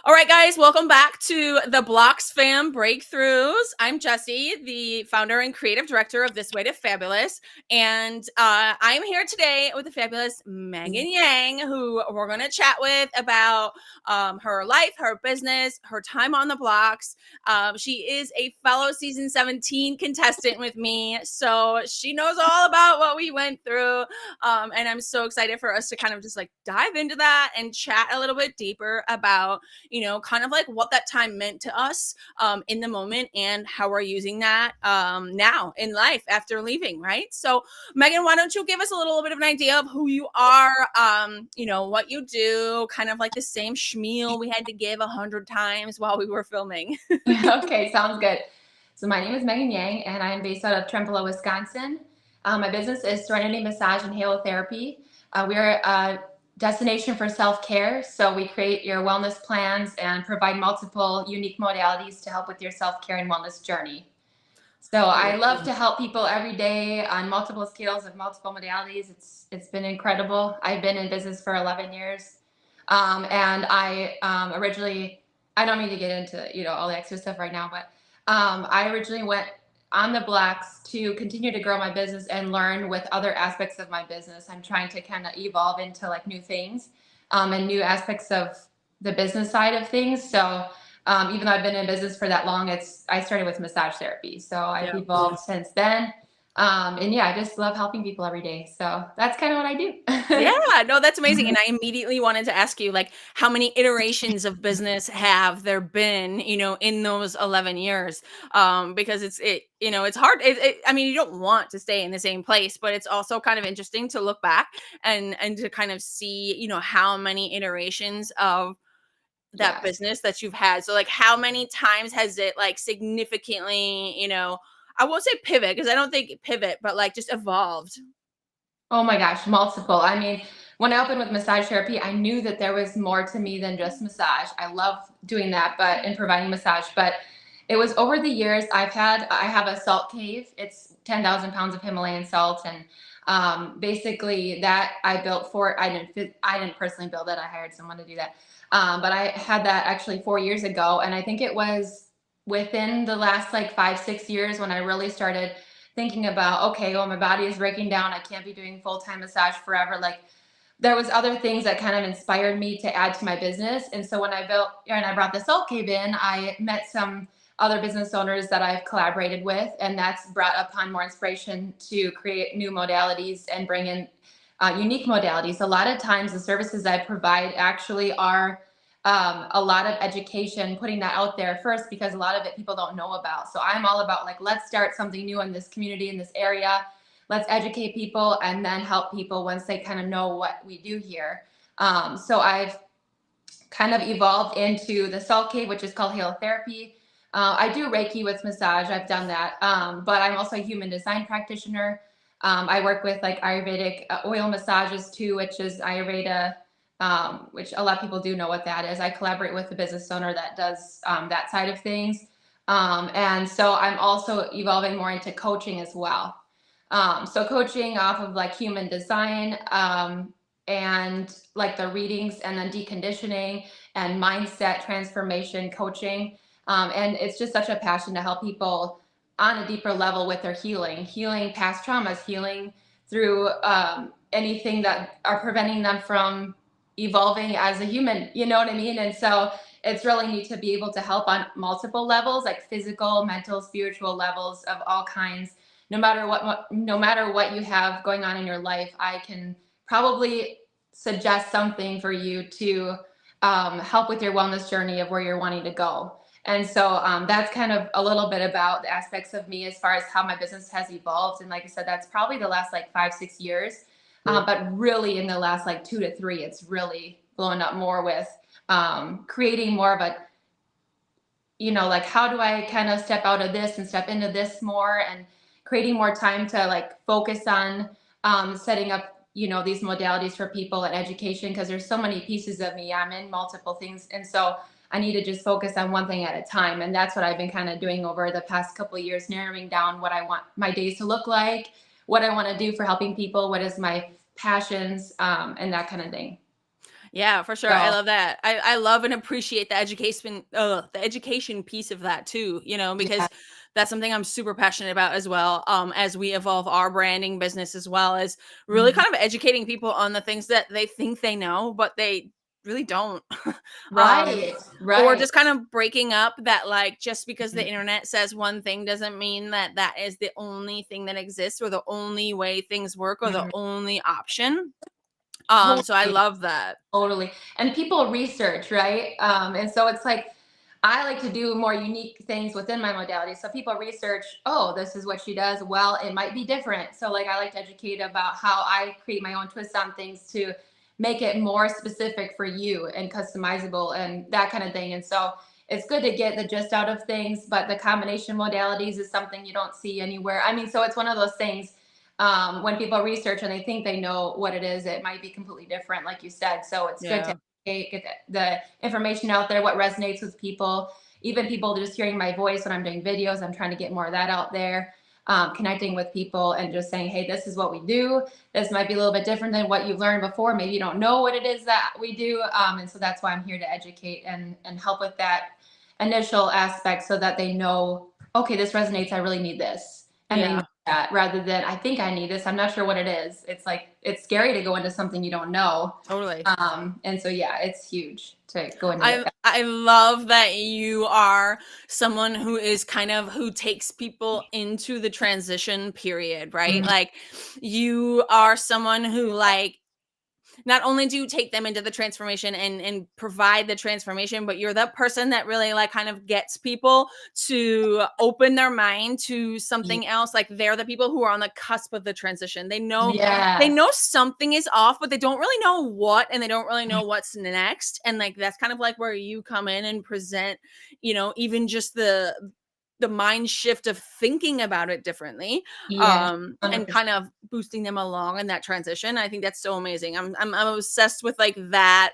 All right, guys, welcome back to the BloxFam Breakthroughs. I'm Jessi, the founder and creative director of This Way to Fabulous. And I'm here today with the fabulous Megan Yang, who we're going to chat with about her life, her business, her time on the blocks. She is a fellow season 17 contestant with me, so she knows all about what we went through. And I'm so excited for us to kind of just like dive into that and chat a little bit deeper about kind of like what that time meant to us in the moment and how we're using that now in life after leaving, right? So, Megan, why don't you give us a little bit of an idea of who you are, what you do, kind of like the same schmeal we had to give 100 times while we were filming. Okay, sounds good. So my name is Megan Yang, and I'm based out of Trempealeau, Wisconsin. My business is Serenity Massage and Halotherapy. We are a destination for self-care, so we create your wellness plans and provide multiple unique modalities to help with your self-care and wellness journey. So I love to help people every day on multiple scales of multiple modalities. It's been incredible. I've been in business for 11 years, and originally, I don't mean to get into all the extra stuff right now, but I originally went on the blocks to continue to grow my business and learn with other aspects of my business. I'm trying to kind of evolve into like new things and new aspects of the business side of things. So even though I've been in business for that long, I started with massage therapy. So I've evolved since then. And yeah, I just love helping people every day. So that's kind of what I do. Yeah, no, that's amazing. And I immediately wanted to ask you, like, how many iterations of business have there been, in those 11 years? Because it's hard. I mean, you don't want to stay in the same place, but it's also kind of interesting to look back and to kind of see, how many iterations of that Yes. business that you've had. So, like, how many times has it like significantly, I won't say pivot because I don't think pivot, but like just evolved. Oh my gosh, multiple. I mean, when I opened with massage therapy, I knew that there was more to me than just massage. I love doing that, but in providing massage. But it was over the years I have a salt cave. It's 10,000 pounds of Himalayan salt, and basically that I built for. I didn't personally build it. I hired someone to do that. But I had that actually 4 years ago, and I think it was within the last like 5, 6 years when I really started thinking about, okay, well, my body is breaking down. I can't be doing full-time massage forever. Like there was other things that kind of inspired me to add to my business. And so when I brought the Salt Cave in, I met some other business owners that I've collaborated with, and that's brought upon more inspiration to create new modalities and bring in unique modalities. A lot of times the services I provide actually are a lot of education, putting that out there first, because a lot of it people don't know about. So I'm all about like, let's start something new in this community, in this area. Let's educate people and then help people once they kind of know what we do here. So I've kind of evolved into the Salt Cave, which is called Halotherapy. I do Reiki with massage. I've done that. But I'm also a human design practitioner. I work with like Ayurvedic oil massages too, which is Ayurveda, which a lot of people do know what that is. I collaborate with the business owner that does that side of things. And so I'm also evolving more into coaching as well. So coaching off of like human design and like the readings, and then deconditioning and mindset transformation coaching. And it's just such a passion to help people on a deeper level with their healing past traumas, healing through anything that are preventing them from evolving as a human, you know what I mean? And so it's really neat to be able to help on multiple levels, like physical, mental, spiritual levels of all kinds. No matter what you have going on in your life, I can probably suggest something for you to help with your wellness journey of where you're wanting to go. And so that's kind of a little bit about the aspects of me as far as how my business has evolved. And like I said, that's probably the last like 5, 6 years. But really in the last like 2 to 3, it's really blown up more with creating more of a, like how do I kind of step out of this and step into this more, and creating more time to like focus on setting up, these modalities for people and education, because there's so many pieces of me. I'm in multiple things. And so I need to just focus on one thing at a time. And that's what I've been kind of doing over the past couple of years, narrowing down what I want my days to look like, what I want to do for helping people, what is my passions, and that kind of thing. Yeah, for sure. I So love that. I love and appreciate the education piece of that too, yeah, because that's something I'm super passionate about as well. As we evolve our branding business as well as really mhm. kind of educating people on the things that they think they know, but they really don't. um, Right, or right. just kind of breaking up that, like, just because the Mhm, internet says one thing doesn't mean that that is the only thing that exists or the only way things work or the mhm. only option. So I Totally. love that. Totally. And people research, right? And so it's like I like to do more unique things within my modality. So people research, oh, this is what she does. Well, it might be different. So like I like to educate about how I create my own twist on things to make it more specific for you and customizable and that kind of thing. And so it's good to get the gist out of things, but the combination modalities is something you don't see anywhere. I mean, so it's one of those things when people research and they think they know what it is, it might be completely different, like you said. So it's good to Yeah. get the information out there, what resonates with people, even people just hearing my voice when I'm doing videos. I'm trying to get more of that out there, connecting with people and just saying, hey, this is what we do. This might be a little bit different than what you've learned before. Maybe you don't know what it is that we do. And so that's why I'm here to educate and help with that initial aspect so that they know, okay, this resonates. I really need this. And they know Yeah, that rather than I think I need this. I'm not sure what it is. It's like it's scary to go into something you don't know. totally. And so yeah, it's huge to go into I it. I love that you are someone who is kind of who takes people into the transition period, right? Mhm. Like you are someone who, like, not only do you take them into the transformation and provide the transformation, but you're that person that really, like, kind of gets people to open their mind to something else. Like, they're the people who are on the cusp of the transition. They Yes. know something is off, but they don't really know what, and they don't really know what's next. And, like, that's kind of like where you come in and present, even just the mind shift of thinking about it differently, Yeah. and 100%. kind of boosting them along in that transition. I think that's so amazing. I'm obsessed with, like, that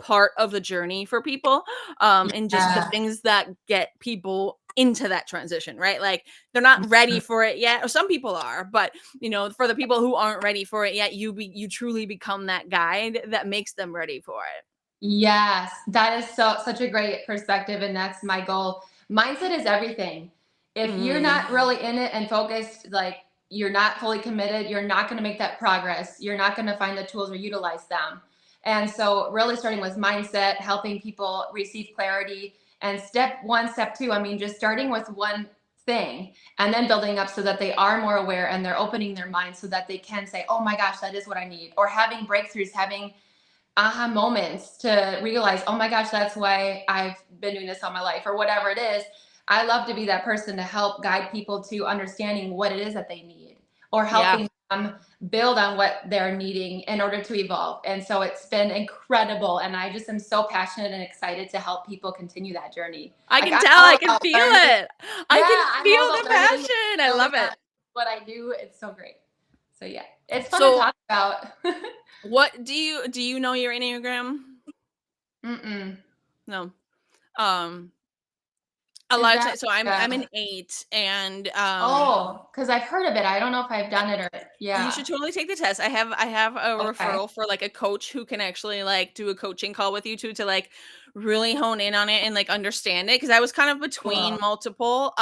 part of the journey for people, and just the Yeah. things that get people into that transition, right? Like, they're not ready for it yet, or some people are, but for the people who aren't ready for it yet, you truly become that guide that makes them ready for it. Yes, that is such a great perspective, and that's my goal. Mindset is everything. If you're Mhm. not really in it and focused, like you're not fully committed, you're not going to make that progress. You're not going to find the tools or utilize them. And so, really starting with mindset, helping people receive clarity, and step one, step two. I mean, just starting with one thing and then building up so that they are more aware and they're opening their minds so that they can say, "Oh my gosh, that is what I need," or having breakthroughs, having aha moments to realize, oh my gosh, that's why I've been doing this all my life, or whatever it is. I love to be that person to help guide people to understanding what it is that they need or Yeah. helping them build on what they're needing in order to evolve. And so it's been incredible. And I just am so passionate and excited to help people continue that journey. I Like can I'm tell, all I can about feel learning. it. I Yeah, can I'm all feel about the learning, passion. I building love it. on what I do. It's so great. So yeah, it's fun to So, talk about. what do you know your Enneagram? Mm-mm. No. Um, a Is lot of that times, so I'm uh, an 8, and oh, because I've heard of it. I don't know if I've done it or you yeah. should totally take the test. I have a Okay. referral for, like, a coach who can actually, like, do a coaching call with you to like really hone in on it and, like, understand it, because I was kind of between Cool. multiple,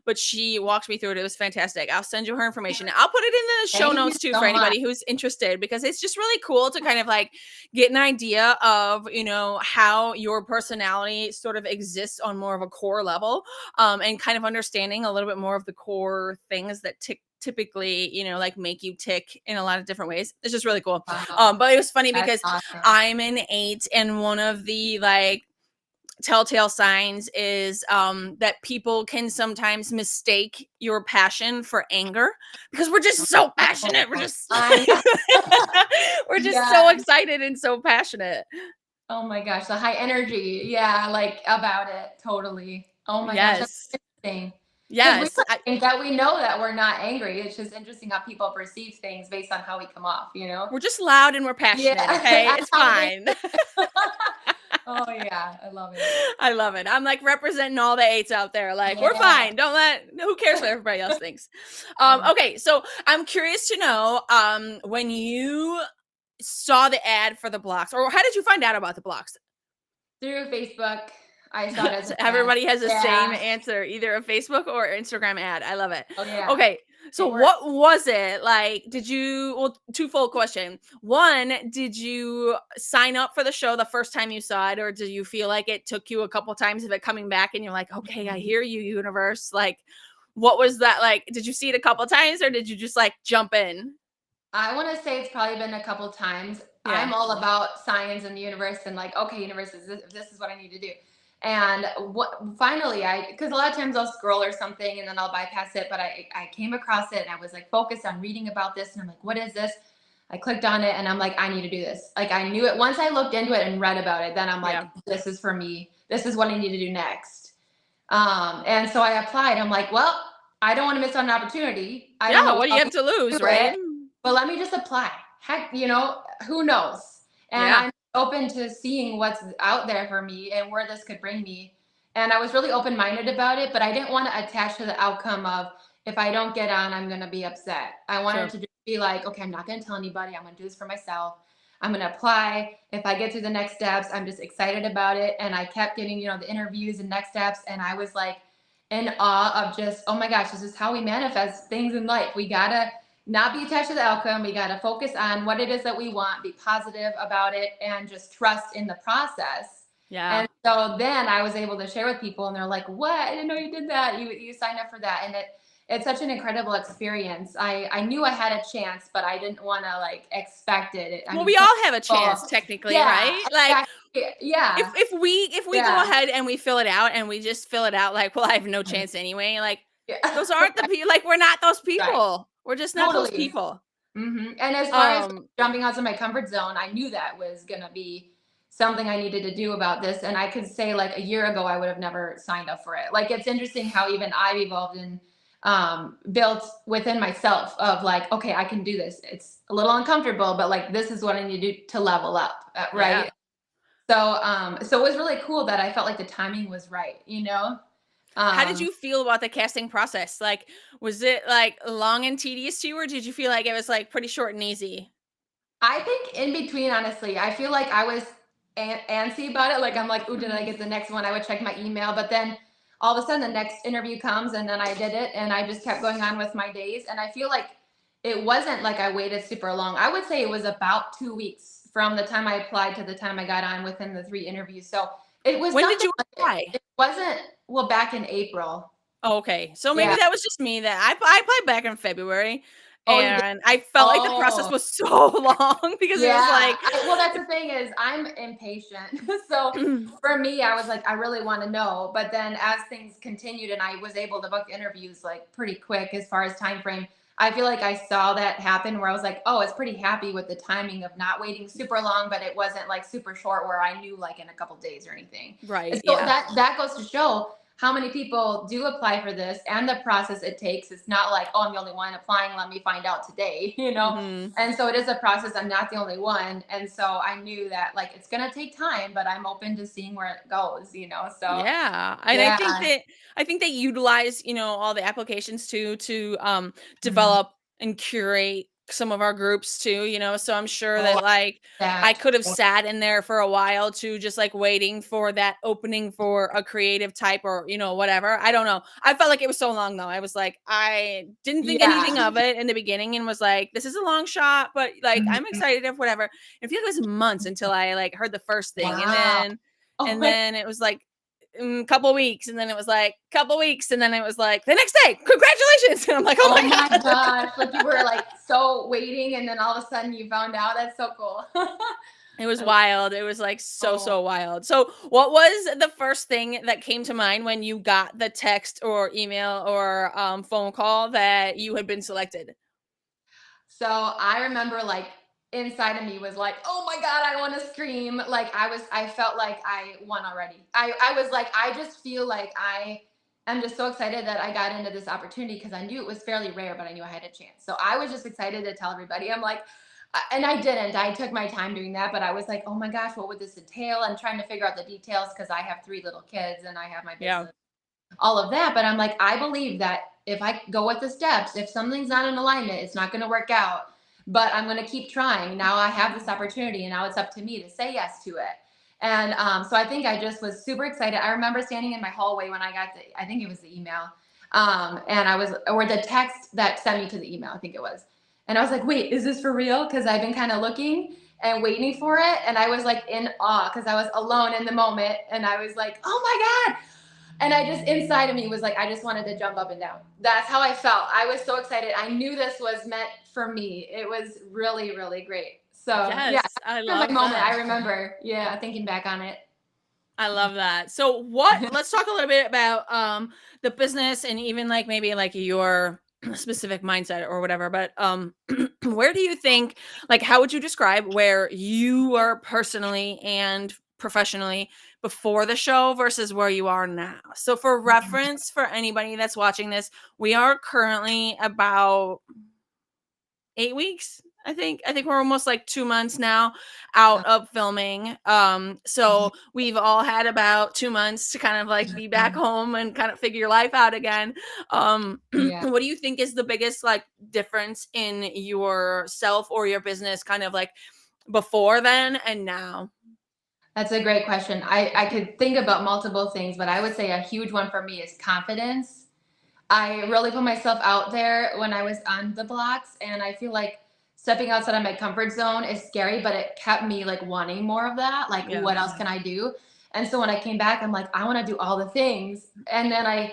but she walked me through it. It was fantastic. I'll send you her information. I'll put it in the show Thank you notes too so for much. anybody who's interested, because it's just really cool to kind of, like, get an idea of, how your personality sort of exists on more of a core level, and kind of understanding a little bit more of the core things that typically, like, make you tick in a lot of different ways. It's just really cool. Wow. But it was funny That's because awesome. I'm an 8, and one of the, like, telltale signs is that people can sometimes mistake your passion for anger, because we're just so passionate. We're Oh, just I know. we're just so Yes. excited and so passionate. Oh my gosh, the high energy. Yeah, like about it. Totally. Oh my gosh, that's Yes. interesting. Because we Yes. would think that we know that we're not angry. It's just interesting how people perceive things based on how we come off, you know? We're just loud and we're Yeah, passionate, okay? that's It's how they fine. Oh yeah, I love it. I love it. I'm, like, representing all the 8s out there. Like, we're Yeah. fine. Who cares what everybody else thinks? Oh, Okay. So I'm curious to know, when you saw the ad for TheBlox, or how did you find out about TheBlox? Through Facebook. I saw it as So an ad. everybody has the same Yeah. answer, either a Facebook or Instagram ad. I love it. Oh yeah. Okay, so It worked. what was it like? Did you, well, twofold question. One, did you sign up for the show the first time you saw it, or do you feel like it took you a couple times of it coming back and you're like, okay, I hear you, universe? Like, what was that like? Did you see it a couple times, or did you just like jump in? I want to say it's probably been a couple times. Yeah. I'm all about science and the universe and like, okay, universe, this is what I need to do. And what finally because a lot of times I'll scroll or something and then I'll bypass it, but I came across it and I was like focused on reading about this and I'm like, what is this? I clicked on it and I'm like, I need to do this. Like I knew it once I looked into it and read about it, then I'm like, Yeah. this is for me. This is what I need to do next. And so I applied. I'm like, well, I don't want to miss out on an opportunity. I don't Yeah. know What if do you I'll have to do lose, right? it, but let me just apply. Heck, who knows? And Yeah. I'm open to seeing what's out there for me and where this could bring me. And I was really open-minded about it, but I didn't want to attach to the outcome of if I don't get on, I'm going to be upset. I wanted Sure. to just be like, okay, I'm not going to tell anybody. I'm going to do this for myself. I'm going to apply. If I get through the next steps, I'm just excited about it. And I kept getting, the interviews and next steps. And I was like in awe of just, oh my gosh, this is how we manifest things in life. We got to not be attached to the outcome. We got to focus on what it is that we want, be positive about it, and just trust in the process. Yeah. And so then I was able to share with people, and they're like, "What? I didn't know you did that. You signed up for that." And it's such an incredible experience. I knew I had a chance, but I didn't want to like expect it. I Well, mean, we some all have a chance people, technically, yeah, right? Like, exactly. Yeah, if we go yeah, ahead and we fill it out and we just fill it out like, well, I have no chance anyway. Like, yeah. those aren't the people. Like, we're not those Right. people. We're just not those Totally. people. And as far as Um, jumping out of my comfort zone, I knew that was going to be something I needed to do about this. And I could say, like, a year ago, I would have never signed up for it. Like, it's interesting how even I've evolved and built within myself of like, okay, I can do this. It's a little uncomfortable, but like, this is what I need to do to level up. yeah. Right. So it was really cool that I felt like the timing was right. How did Um, you feel about the casting process? Like, was it like long and tedious to you, or did you feel like it was like pretty short and easy? I think in between, honestly, I feel like I was antsy about it. Like I'm like, ooh, did I get the next one? I would check my email, but then all of a sudden the next interview comes, and then I did it, and I just kept going on with my days. And I feel like it wasn't like I waited super long. I would say it was about 2 weeks from the time I applied to the time I got on within the 3 interviews. So it was When did nothing. you apply? It wasn't well back in April. Oh, okay. So maybe Yeah. that was just me that I applied back in February, Oh, you did. and I felt like the process Oh. was so long because it was Yeah. like, Well, that's the thing is I'm impatient. So for me, I was like, I really want to know. But then as things continued and I was able to book interviews like pretty quick as far as time frame, I feel like I saw that happen where I was like, oh, it's pretty happy with the timing of not waiting super long, but it wasn't like super short where I knew like in a couple days or anything. And right, so yeah. that goes to show how many people do apply for this and the process it takes. It's not like, oh, I'm the only one applying. Let me find out today. Mhm. And so it is a process. I'm not the only one. And so I knew that like it's going to take time, but I'm open to seeing where it goes. So Yeah, and I think yeah. that they utilize, all the applications too to Mhm. develop and curate some of our groups too, so I'm sure Oh, that like I that. could have sat in there for a while too, just like waiting for that opening for a creative type or whatever. I don't know. I felt like it was so long though. I was like, I didn't think Yeah. anything of it in the beginning and was like, this is a long shot, but like I'm Mhm. excited if whatever. I feel like it was months until I like heard the first thing, and Wow. then Oh and my, then it was like couple weeks, and then it was like couple weeks, and then it was like the next day, congratulations. And I'm like, oh oh my my god. gosh. Like you were like so waiting and then all of a sudden you found out. That's so cool. It was wild. It was like Oh. so wild. So what was the first thing that came to mind when you got the text or email or phone call that you had been selected? So I remember like inside of me was like, oh my God, I want to scream. Like I felt like I won already. I was like, I just feel like I am just so excited that I got into this opportunity because I knew it was fairly rare, but I knew I had a chance. So I was just excited to tell everybody. I'm like, and I didn't. I took my time doing that, but I was like, oh my gosh, what would this entail? I'm trying to figure out the details because I have 3 little kids and I have my Yeah. business, all of that. But I'm like, I believe that if I go with the steps, if something's not in alignment, it's not going to work out. but I'm going to keep trying. Now I have this opportunity, and now it's up to me to say yes to it. And so I think I just was super excited. I remember standing in my hallway when I got I think it was the email, or the text that sent me to the email, I think it was. And I was like, wait, is this for real? Because I've been kind of looking and waiting for it. And I was like in awe because I was alone in the moment. And I was like, oh my God. And I just, inside of me was like, I just wanted to jump up and down. That's how I felt. I was so excited. I knew this was meant for me. It was really, really great. So yeah, Yes, I that's love my moment. that. I remember, thinking back on it. I love that. So let's talk a little bit about the business and even like maybe like your specific mindset or whatever. But where do you think, like, how would you describe where you are personally and professionally before the show versus where you are now? So for reference, for anybody that's watching this, we are currently about 8 weeks. I think we're almost like 2 months now out of filming. So we've all had about 2 months to kind of like be back home and kind of figure your life out again. Yeah. What do you think is the biggest like difference in yourself or your business kind of like before then and now? That's a great question. I could think about multiple things, but I would say a huge one for me is confidence. I really put myself out there when I was on TheBlox, and I feel like stepping outside of my comfort zone is scary, but it kept me like wanting more of that. Like, Yeah. what else can I do? And so when I came back, I'm like, I want to do all the things. And then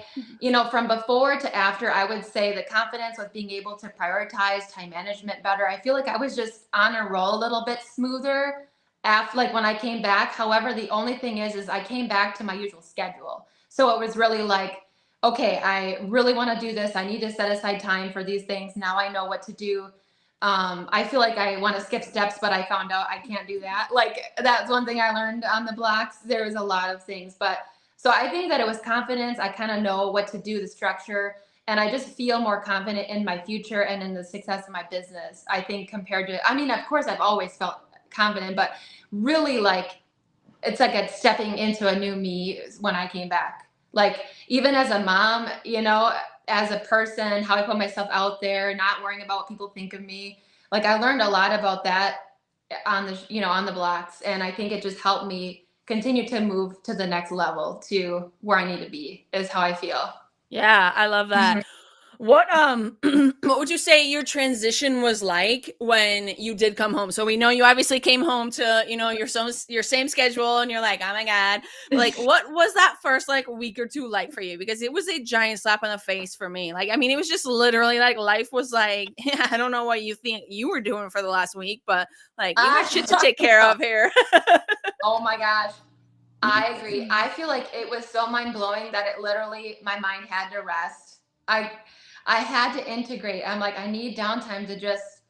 from before to after, I would say the confidence with being able to prioritize time management better. I feel like I was just on a roll a little bit smoother after, like when I came back. However, the only thing is I came back to my usual schedule. So it was really like, okay, I really want to do this. I need to set aside time for these things. Now I know what to do. I feel like I want to skip steps, but I found out I can't do that. Like, that's one thing I learned on TheBlox. There was a lot of things, but so I think that it was confidence. I kind of know what to do, the structure, and I just feel more confident in my future and in the success of my business. I think compared to, I mean, of course, I've always felt confident, but really like it's like a stepping into a new me when I came back. Like, even as a mom, as a person, how I put myself out there, not worrying about what people think of me. Like, I learned a lot about that on TheBlox, and I think it just helped me continue to move to the next level to where I need to be, is how I feel. Yeah, I love that. What what would you say your transition was like when you did come home? So we know you obviously came home to, your same schedule and you're like, "Oh my God." Like, what was that first like week or two like for you? Because it was a giant slap in the face for me. Like, I mean, it was just literally like life was like, I don't know what you think you were doing for the last week, but like we got shit to take care of here. Oh my gosh. I agree. I feel like it was so mind blowing that it literally, my mind had to rest. I had to integrate. I'm like, I need downtime to just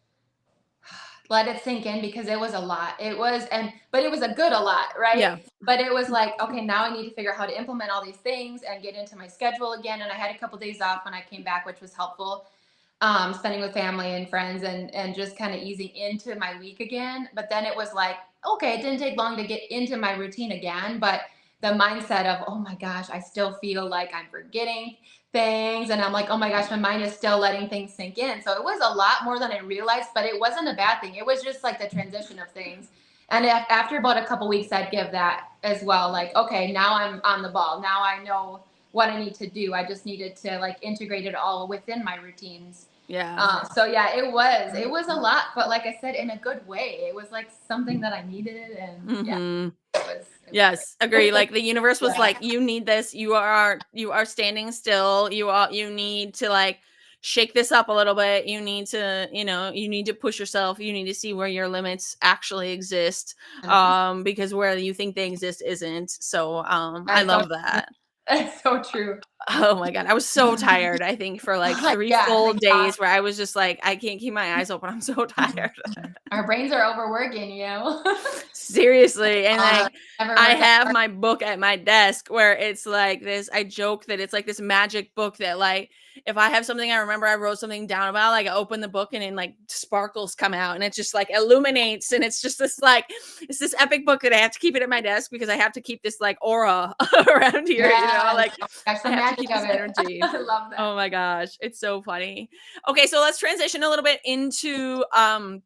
let it sink in because it was a lot. But it was a good a lot, right? Yeah. But it was like, okay, now I need to figure out how to implement all these things and get into my schedule again. And I had a couple days off when I came back, which was helpful. Spending with family and friends and just kind of easing into my week again. But then it was like, okay, it didn't take long to get into my routine again, but the mindset of, oh my gosh, I still feel like I'm forgetting things. And I'm like, oh my gosh, my mind is still letting things sink in. So it was a lot more than I realized, but it wasn't a bad thing. It was just like the transition of things. And after about a couple weeks, I'd give that as well. Like, okay, now I'm on the ball. Now I know what I need to do. I just needed to like integrate it all within my routines. Yeah. So yeah, it was a lot, but like I said, in a good way. It was like something that I needed, and yeah, Mm-hmm. it was Yes, agree. Like the universe was Yeah. like, you need this. You are standing still. You need to like shake this up a little bit. You need to, you need to push yourself. You need to see where your limits actually exist. 100%. Because where you think they exist isn't. So I That's so love that. that's so true. Oh my God. I was so tired, I think, for like 3 Yeah, full days where I was just like, I can't keep my eyes open. I'm so tired. our brains are overworking. Seriously. And like Never I work that have hard. my book at my desk where it's like this. I joke that it's like this magic book that like if I have something I remember I wrote something down about, like I open the book and then like sparkles come out and it just like illuminates and it's just this like it's this epic book that I have to keep it at my desk because I have to keep this like aura around here, Yes. like Oh my gosh, the I have to keep of this it. energy. I love that. Oh my gosh, it's so funny. Okay, so let's transition a little bit into kind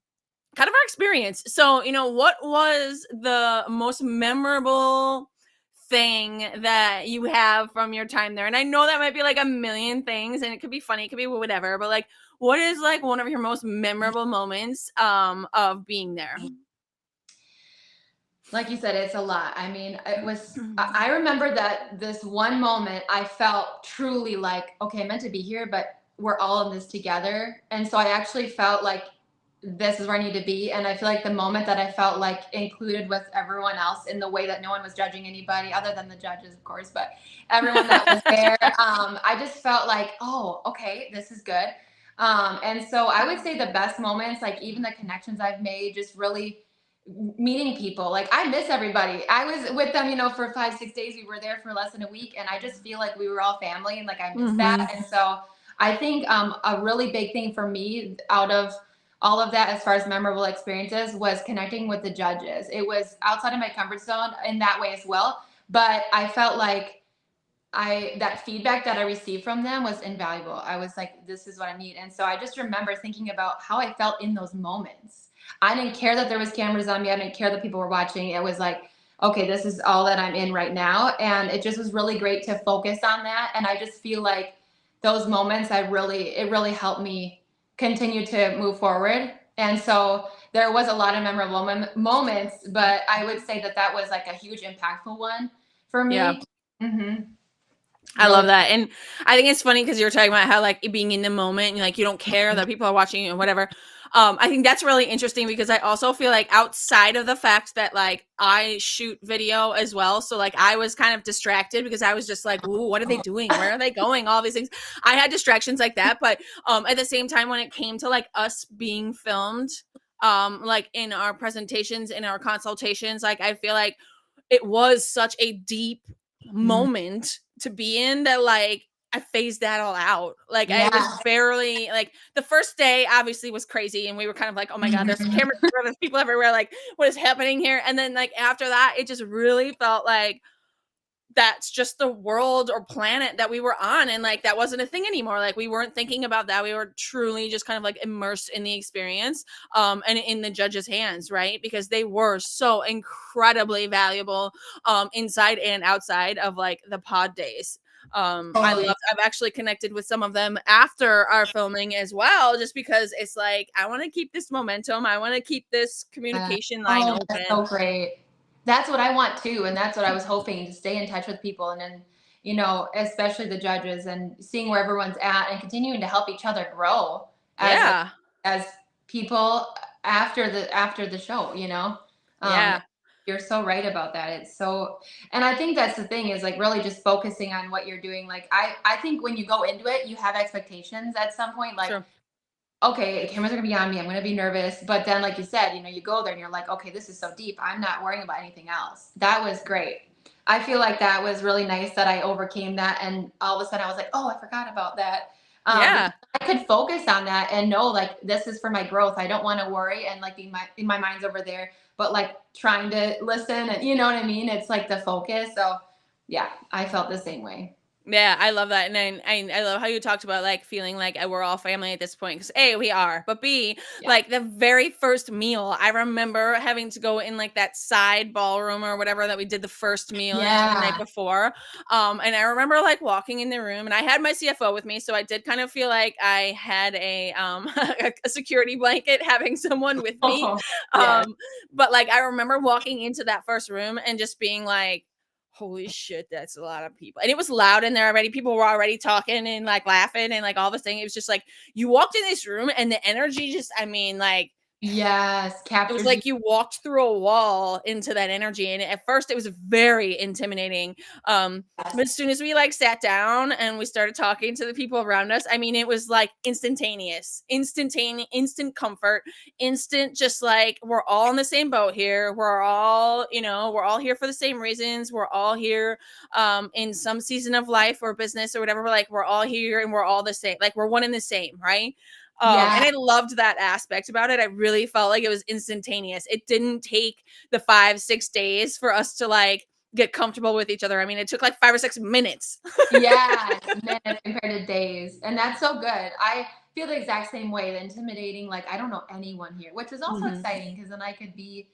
of our experience. So, what was the most memorable thing that you have from your time there? And I know that might be like a million things, and it could be funny, it could be whatever, but like, what is like one of your most memorable moments of being there? Like you said, it's a lot. I mean, I remember that this one moment I felt truly like, okay, I'm meant to be here, but we're all in this together. And so I actually felt like this is where I need to be. And I feel like the moment that I felt like included with everyone else in the way that no one was judging anybody other than the judges, of course, but everyone that was there, I just felt like, oh, okay, this is good. And so I would say the best moments, like even the connections I've made, just really meeting people. Like I miss everybody. I was with them, for 5, 6 days. We were there for less than a week, and I just feel like we were all family, and like I miss that. And so I think a really big thing for me out of all of that, as far as memorable experiences, was connecting with the judges. It was outside of my comfort zone in that way as well, but I felt like that feedback that I received from them was invaluable. I was like, this is what I need. And so I just remember thinking about how I felt in those moments. I didn't care that there was cameras on me. I didn't care that people were watching. It was like, okay, this is all that I'm in right now. And it just was really great to focus on that. And I just feel like those moments, it really helped me continue to move forward. And so there was a lot of memorable moments, but I would say that was like a huge impactful one for me. Yeah. Mm-hmm. I love that. And I think it's funny because you're talking about how like being in the moment and like you don't care that people are watching you and whatever. I think that's really interesting because I also feel like outside of the fact that like I shoot video as well. So like I was kind of distracted because I was just like, ooh, what are they doing? Where are they going? All these things. I had distractions like that. But at the same time, when it came to like us being filmed, like in our presentations, in our consultations, like I feel like it was such a deep moment to be in that like I phased that all out. Like I was barely like the first day obviously was crazy and we were kind of like, oh my God, there's cameras everywhere, there's people everywhere, like what is happening here? And then like after that, it just really felt like that's just the world or planet that we were on, and like that wasn't a thing anymore. Like we weren't thinking about that, we were truly just kind of like immersed in the experience and in the judges' hands, right? Because they were so incredibly valuable inside and outside of like the pod days. I've actually connected with some of them after our filming as well, just because it's like I want to keep this momentum, I want to keep this communication line open. That's so great. That's what I want too, and that's what I was hoping, to stay in touch with people, and then especially the judges, and seeing where everyone's at, and continuing to help each other grow as people after the show. You're so right about that. It's so, and I think that's the thing, is like really just focusing on what you're doing. Like I think when you go into it, you have expectations at some point, like. Sure. Okay, the cameras are gonna be on me. I'm gonna be nervous. But then, like you said, you go there and you're like, okay, this is so deep. I'm not worrying about anything else. That was great. I feel like that was really nice that I overcame that. And all of a sudden I was like, oh, I forgot about that. Because I could focus on that and know like this is for my growth. I don't want to worry and like my mind's over there, but like trying to listen, and you know what I mean? It's like the focus. So yeah, I felt the same way. Yeah, I love that. And I love how you talked about like feeling like we're all family at this point, because A, we are, but B, like the very first meal, I remember having to go in like that side ballroom or whatever that we did the first meal in the night before. And I remember like walking in the room, and I had my CFO with me, so I did kind of feel like I had a a security blanket having someone with me. But like I remember walking into that first room and just being like, holy shit, that's a lot of people. And it was loud in there already. People were already talking and like laughing and like all this thing. It was just like you walked in this room and the energy just, I mean, like, yes, it was like you walked through a wall into that energy. And at first it was very intimidating. But as soon as we like sat down and we started talking to the people around us, I mean, it was like instant comfort, instant, just like, we're all in the same boat here. We're all here for the same reasons. We're all here in some season of life or business or whatever. We're all here and we're all the same. Like we're one and the same, right? And I loved that aspect about it. I really felt like it was instantaneous. It didn't take the 5-6 days for us to like get comfortable with each other. I mean, it took like 5 or 6 minutes. Yes, minutes compared to days. And that's so good. I feel the exact same way. The intimidating, like I don't know anyone here, which was also Mhm. exciting because then I could be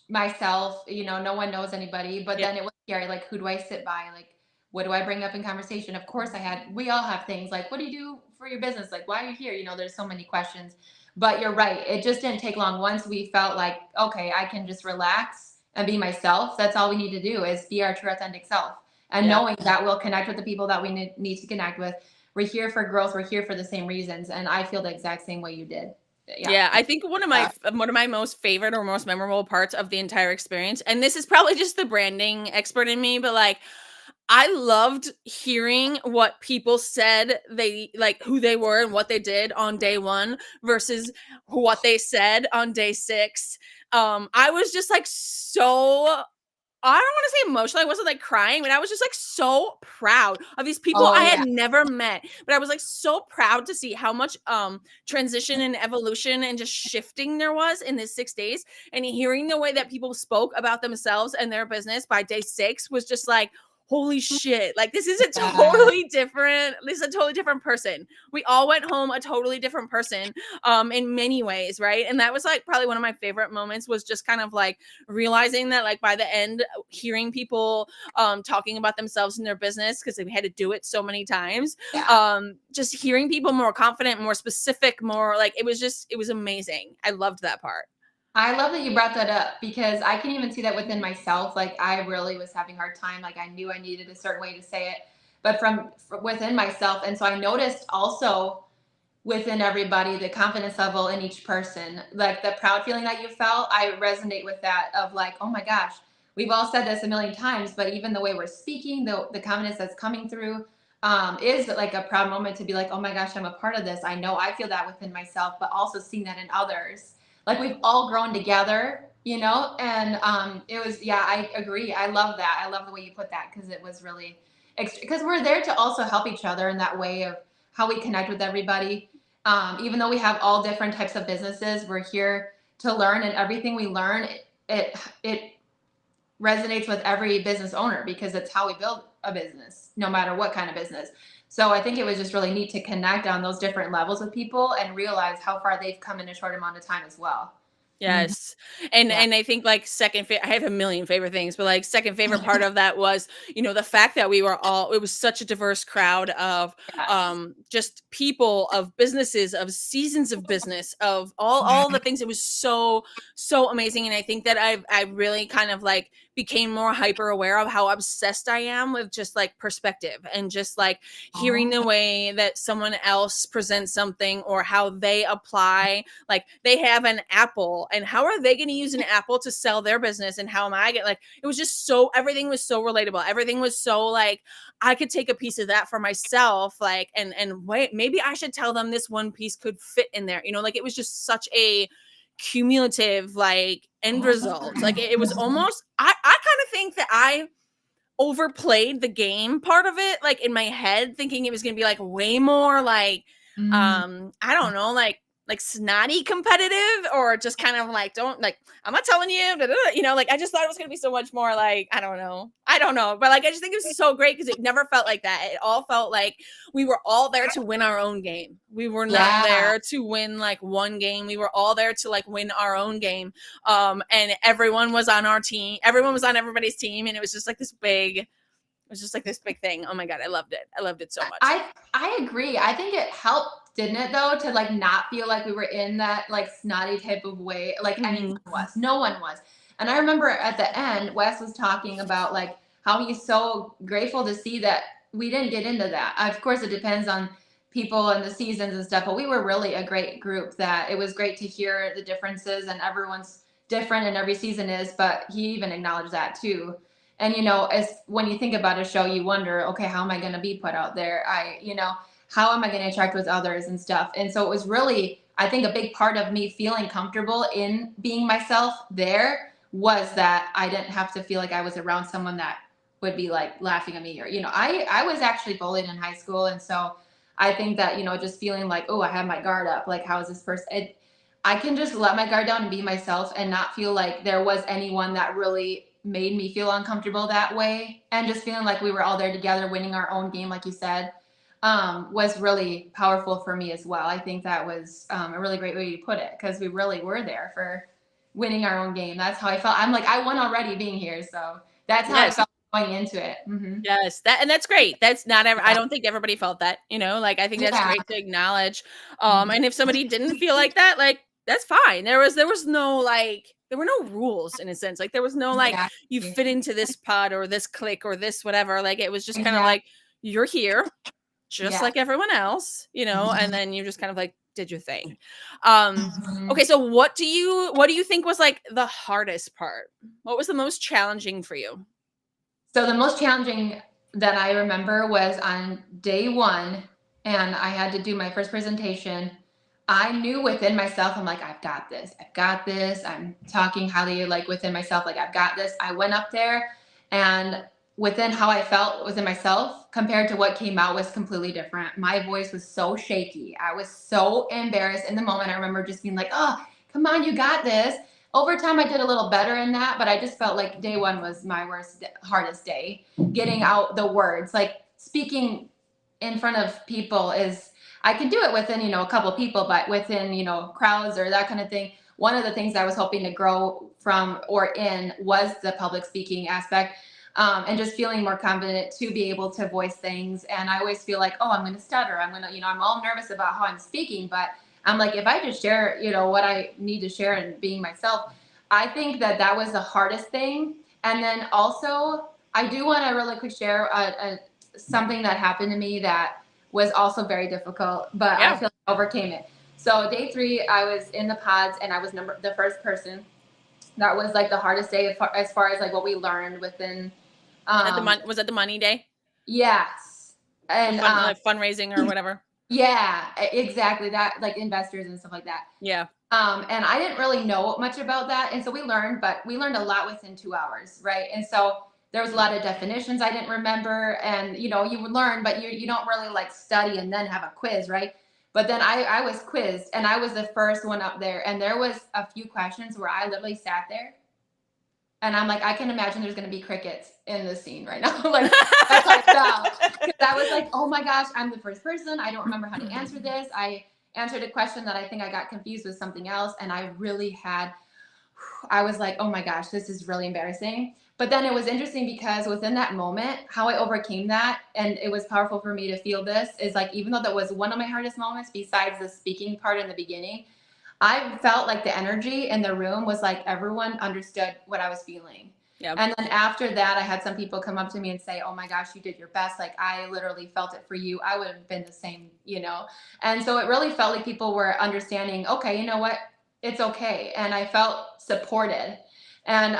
myself, no one knows anybody, but Yeah. then it was scary. Like, who do I sit by? Like, what do I bring up in conversation? Of course we all have things like, what do you do for your business? Like, why are you here? There's so many questions, but you're right. It just didn't take long. Once we felt like, okay, I can just relax and be myself. That's all we need to do is be our true authentic self. And Yeah. knowing that we'll connect with the people that we need to connect with. We're here for growth. We're here for the same reasons. And I feel the exact same way you did. Yeah. Yeah, I think one of my most favorite or most memorable parts of the entire experience, and this is probably just the branding expert in me, but like I loved hearing what people said they like who they were and what they did on day 1 versus what they said on day 6. I was just like so I don't want to say emotional. I wasn't like crying, but I was just like so proud of these people Oh I had yeah. never met. But I was like so proud to see how much transition and evolution and just shifting there was in this 6 days. And hearing the way that people spoke about themselves and their business by day 6 was just like, holy shit. Like this is a Yeah. totally different person. We all went home a totally different person in many ways, right? And that was like probably one of my favorite moments was just kind of like realizing that like by the end hearing people talking about themselves and their business because they had to do it so many times, Yeah. just hearing people more confident, more specific, more like it was amazing. I loved that part. I love that you brought that up because I can even see that within myself. Like I really was having a hard time. Like I knew I needed a certain way to say it, but from within myself. And so I noticed also within everybody the confidence level in each person, like the proud feeling that you felt. I resonate with that of like, oh my gosh, we've all said this a million times, but even the way we're speaking, the confidence that's coming through is like a proud moment to be like, oh my gosh, I'm a part of this. I know I feel that within myself, but also seeing that in others. Like we've all grown together, and it was, yeah, I agree. I love that. I love the way you put that because it was really because we're there to also help each other in that way of how we connect with everybody. Even though we have all different types of businesses, we're here to learn, and everything we learn, it resonates with every business owner because it's how we build a business, no matter what kind of business. So I think it was just really neat to connect on those different levels with people and realize how far they've come in a short amount of time as well. Mhm. Yes. And Yeah. I think like I have a million favorite things, but like second favorite part of that was, the fact that it was such a diverse crowd of Yes. just people, of businesses, of seasons of business, of all the things. It was so amazing. And I think that I really kind of like became more hyper aware of how obsessed I am with just like perspective and just like hearing Oh. the way that someone else presents something or how they apply, like they have an apple and how are they going to use an apple to sell their business and how am I getting, like it was just so, everything was so relatable, everything was so like I could take a piece of that for myself, like and wait, maybe I should tell them this one piece could fit in there, like it was just such a cumulative like end result. Like it was almost, I kind of think that I overplayed the game part of it, like in my head, thinking it was gonna be like way more like Mm. I don't know, like snotty competitive or just kind of like don't like I'm not telling you, like I just thought it was gonna be so much more like I don't know, but like I just think it was so great because it never felt like that. It all felt like we were all there to win our own game. We were not Yeah. there to win like one game. We were all there to like win our own game. And everyone was on our team. Everyone was on everybody's team, and it was just like this big thing. Oh my god, I loved it. I loved it so much. I agree. I think it helped, didn't it though, to like not feel like we were in that like snotty type of way, like anyone Hmm. was. No one was. And I remember at the end, Wes was talking about like how he's so grateful to see that we didn't get into that. Of course, it depends on people and the seasons and stuff, but we were really a great group that it was great to hear the differences and everyone's different and every season is, but he even acknowledged that too. And as when you think about a show, you wonder, okay, how am I going to be put out there? How am I going to interact with others and stuff? And so it was really, I think, a big part of me feeling comfortable in being myself there was that I didn't have to feel like I was around someone that would be like laughing at me, or I was actually bullied in high school, and so I think that just feeling like, oh, I have my guard up, like how is this person? I can just let my guard down and be myself and not feel like there was anyone that really made me feel uncomfortable that way. And just feeling like we were all there together, winning our own game, like you said, was really powerful for me as well. I think that was a really great way to put it, because we really were there for winning our own game. That's how I felt. I'm like, I won already being here. So that's how I Yes. felt going into it. Yes, that's great. That's not ever. I Yeah. don't think everybody felt that. Like I think that's Yeah. great to acknowledge. Mhm. And if somebody didn't feel like that, like that's fine. There was no like there were no rules in a sense. Like there was no like you Exactly. fit into this pod or this clique or this whatever. Like it was just kind of Exactly. like you're here, just Yeah. like everyone else. And Mhm. then you just kind of like did your thing. Um, okay, Mhm. so what do you think was like the hardest part? What was the most challenging for you? So the most challenging that I remember was on day one, and I had to do my first presentation. I knew within myself, I'm like, I've got this. I've got this. I'm talking highly like within myself, like I've got this. I went up there, and within how I felt within myself compared to what came out was completely different. My voice was so shaky. I was so embarrassed in the moment. I remember just being like, oh, come on, you got this. Over time, I did a little better in that, but I just felt like day one was my hardest day. Getting out the words, like speaking in front of people is, I can do it within, a couple of people, but within, crowds or that kind of thing. One of the things I was hoping to grow from or in was the public speaking aspect. And just feeling more confident to be able to voice things. And I always feel like, oh, I'm going to stutter. I'm going to, I'm all nervous about how I'm speaking, but I'm like, if I just share, what I need to share and being myself, I think that was the hardest thing. And then also, I do want to really quick share something that happened to me that was also very difficult, but I Yeah. feel like I overcame it. So day 3, I was in the pods and I was the first person. That was like the hardest day as far as like what we learned within. Was that the money day? Yes, The and fun like fundraising or whatever? yeah, exactly that, like investors and stuff like that. Yeah. And I didn't really know much about that. And so but we learned a lot within 2 hours, right? And so there was a lot of definitions I didn't remember. And, you would learn, but you don't really like study and then have a quiz, right? But then I was quizzed and I was the first one up there. And there was a few questions where I literally sat there and I'm like, I can imagine there's going to be crickets in this scene right now. Like, that's how I felt. Because I was like, oh my gosh, I'm the first person. I don't remember how to answer this. I answered a question that I think I got confused with something else. And I was like, oh my gosh, this is really embarrassing. But then it was interesting because within that moment, how I overcame that, and it was powerful for me to feel this, is like, even though that was one of my hardest moments, besides the speaking part in the beginning, I felt like the energy in the room was like everyone understood what I was feeling. Yeah. And then after that, I had some people come up to me and say, oh my gosh, you did your best. Like, I literally felt it for you. I would have been the same. And so it really felt like people were understanding, okay, you know what? It's okay. And I felt supported. And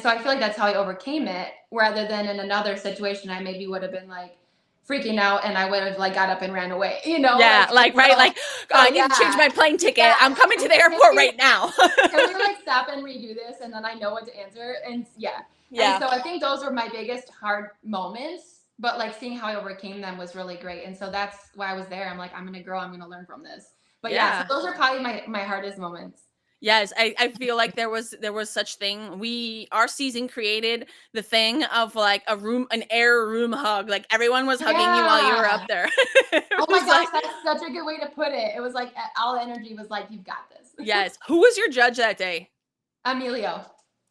so I feel like that's how I overcame it, rather than in another situation, I maybe would have been like freaking out and I would have like got up and ran away. Yeah, like right, So, like I need to change yeah. my plane ticket. Yeah. I'm coming to the Can airport we right now. like stop and redo this and then I know what to answer? And yeah. And Yeah. so I think those were my biggest hard moments, but like seeing how I overcame them was really great. And so that's why I was there. I'm like, I'm gonna grow, I'm gonna learn from this. But yeah, so Yeah. those are probably my hardest moments. Yes, I feel like there was such thing. Our season created the thing of like an air room hug. Like everyone was hugging you while you were up Yeah. there. It Oh my was gosh, like that's such a good way to put it. It was like all the energy was like, you've got this. yes. Who was your judge that day? Emilio.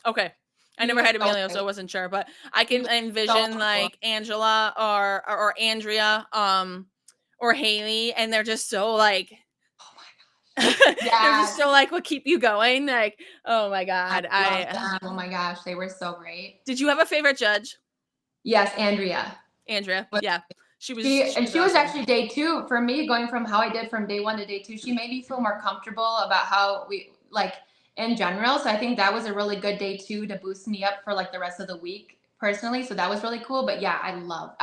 Okay. I He never was had so Emilio, so I great. wasn't sure, but I He can was so envision cool. like Angela or Andrea or Haley, and they're just so like Oh my gosh. they're just Yeah. so like what keep you going. Like, oh my I God. love I them. Oh my gosh, they were so great. Did you have a favorite judge? Yes, Andrea. Andrea. But Yeah. She was she was awesome. actually day 2 for me, going from how I did from day 1 to day 2. She made me feel more comfortable about how we like in general. So I think that was a really good day 2 to boost me up for like the rest of the week personally. So that was really cool. But yeah, I love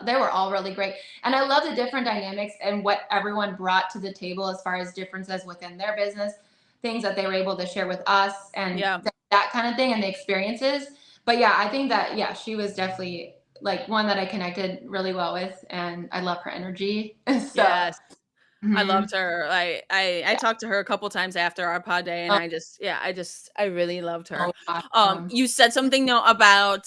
they were all really great. And I love the different dynamics and what everyone brought to the table as far as differences within their business, things that they were able to share with us and Yeah. that kind of thing and the experiences. But yeah, I think that yeah, she was definitely like one that I connected really well with, and I love her energy. So Yes. I Mhm. loved her. I Yeah. talked to her a couple times after our pod day, and Oh, I really loved her. oh, awesome. You said something though about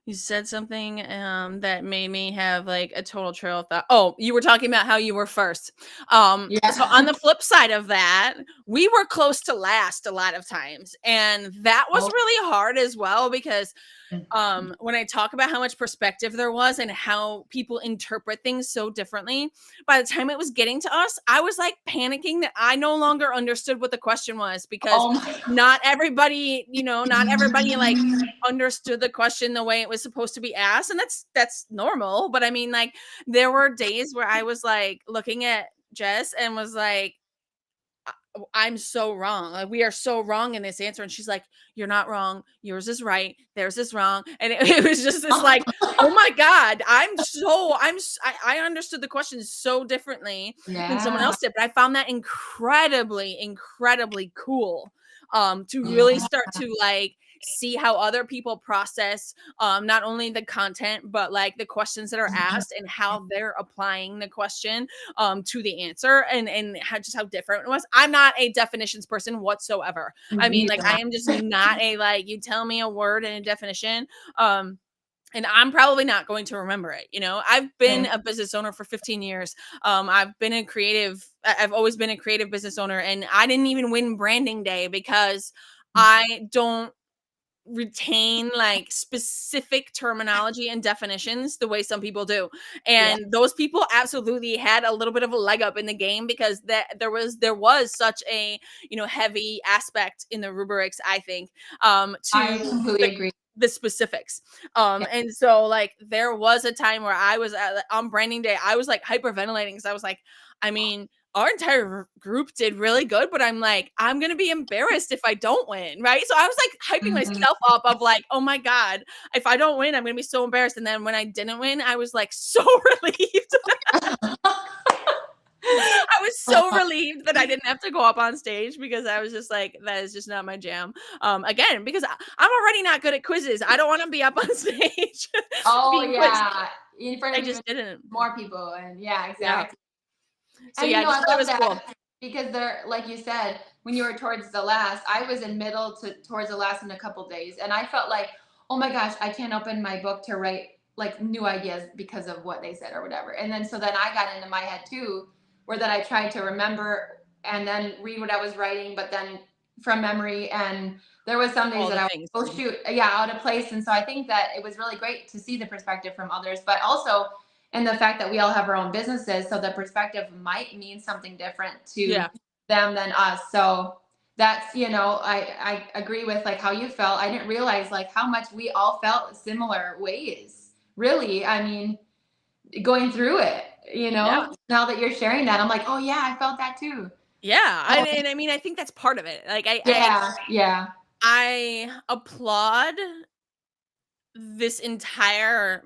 you said something that made me have like a total trail of thought. Oh, you were talking about how you were first. So on Yeah. the flip side of that, we were close to last a lot of times, and that was Oh, really hard as well because mhm. when I talk about how much perspective there was and how people interpret things so differently, by the time it was getting to us, I was like panicking that I no longer understood what the question was because Oh my not everybody, not everybody like God. understood the question the way it was supposed to be asked. And that's normal. But I mean, like, there were days where I was like looking at Jess and was like, I'm so wrong. Like, we are so wrong in this answer. And she's like, you're not wrong. Yours is right. Theirs is wrong. And it was just this like, oh my God, I understood the question so differently than someone Yeah. else did. But I found that incredibly, incredibly cool. To really Yeah. start to like see how other people process not only the content, but like the questions that are asked and how they're applying the question to the answer and how different it was. I'm not a definitions person whatsoever. I mean, like, Neither. I am just not a like, you tell me a word and a definition. And I'm probably not going to remember it. I've been Okay. a business owner for 15 years. I've always been a creative business owner, and I didn't even win branding day because I don't retain like specific terminology and definitions the way some people do. Yeah. And those people absolutely had a little bit of a leg up in the game because there was such a heavy aspect in the rubrics, I think, I to completely the agree. the specifics. Yeah. And so like there was a time where I was on branding day, I was like hyperventilating because I was like, I mean, our entire group did really good, but I'm like, I'm gonna be embarrassed if I don't win, right? So I was like hyping Mhm. myself up of like, oh my God, if I don't win, I'm gonna be so embarrassed. And then when I didn't win, I was like so relieved. I was so relieved that I didn't have to go up on stage because I was just like, that is just not my jam. Again, because I'm already not good at quizzes. I don't want to be up on stage Oh being quizzed. yeah. In front I of even just didn't. more people, and yeah, Yeah. exactly. So And yeah, I I just thought it love was cool. that because they're like you said, when you were towards the last, I was in middle to towards the last in a couple days, and I felt like, oh my gosh, I can't open my book to write like new ideas because of what they said or whatever. And then so then I got into my head too, where then I tried to remember and then read what I was writing, but then from memory. And there was some days All that the I was, things. oh shoot, yeah, out of place. And so I think that it was really great to see the perspective from others, but also and the fact that we all have our own businesses, so the perspective might mean something different to Yeah. them than us. So that's, I agree with like how you felt. I didn't realize like how much we all felt similar ways, really. I mean, going through it, Yeah. now that you're sharing that, I'm like, oh yeah, I felt that too. Yeah. Oh, And I mean, I think that's part of it. Like yeah, yeah. I applaud this entire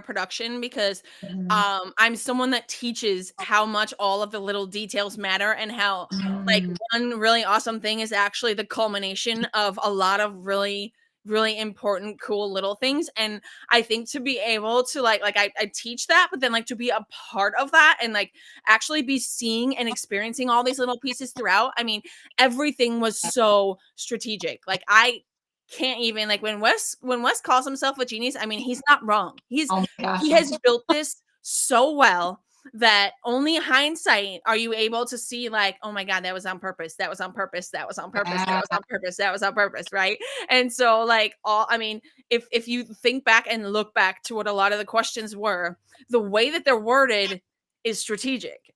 production because Mhm. I'm someone that teaches how much all of the little details matter and how like Mhm. one really awesome thing is actually the culmination of a lot of really really important cool little things. And I think to be able to I teach that, but then like to be a part of that and like actually be seeing and experiencing all these little pieces throughout. I mean, everything was so strategic. Like I can't even like when Wes calls himself a genius, I mean, he's not wrong. Oh my He gosh. has built this so well that only hindsight are you able to see like, oh my God, that was on purpose. That was on purpose. That was on purpose. That Yeah. was on purpose. That was on purpose, right? And so like I mean, if you think back and look back to what a lot of the questions were, the way that they're worded is strategic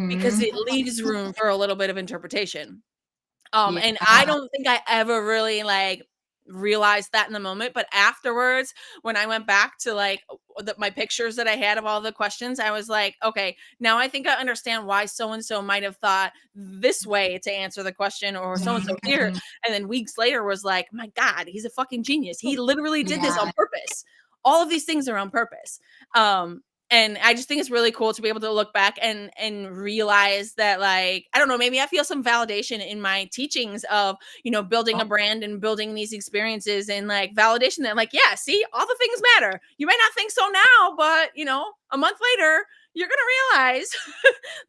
because Hmm. it leaves room for a little bit of interpretation. Yeah. And I don't think I ever really like realized that in the moment, but afterwards, when I went back to like my pictures that I had of all the questions, I was like, okay, now I think I understand why so and so might have thought this way to answer the question, or so and so here. Mhm. And then weeks later was like, my God, he's a fucking genius. He literally did this on Yeah. purpose. All of these things are on purpose. Um, And I just think it's really cool to be able to look back and realize that, like, I don't know, maybe I feel some validation in my teachings of, building a brand and building these experiences, and like validation that, like, yeah, see, all the things matter. You might not think so now, but a month later, you're gonna realize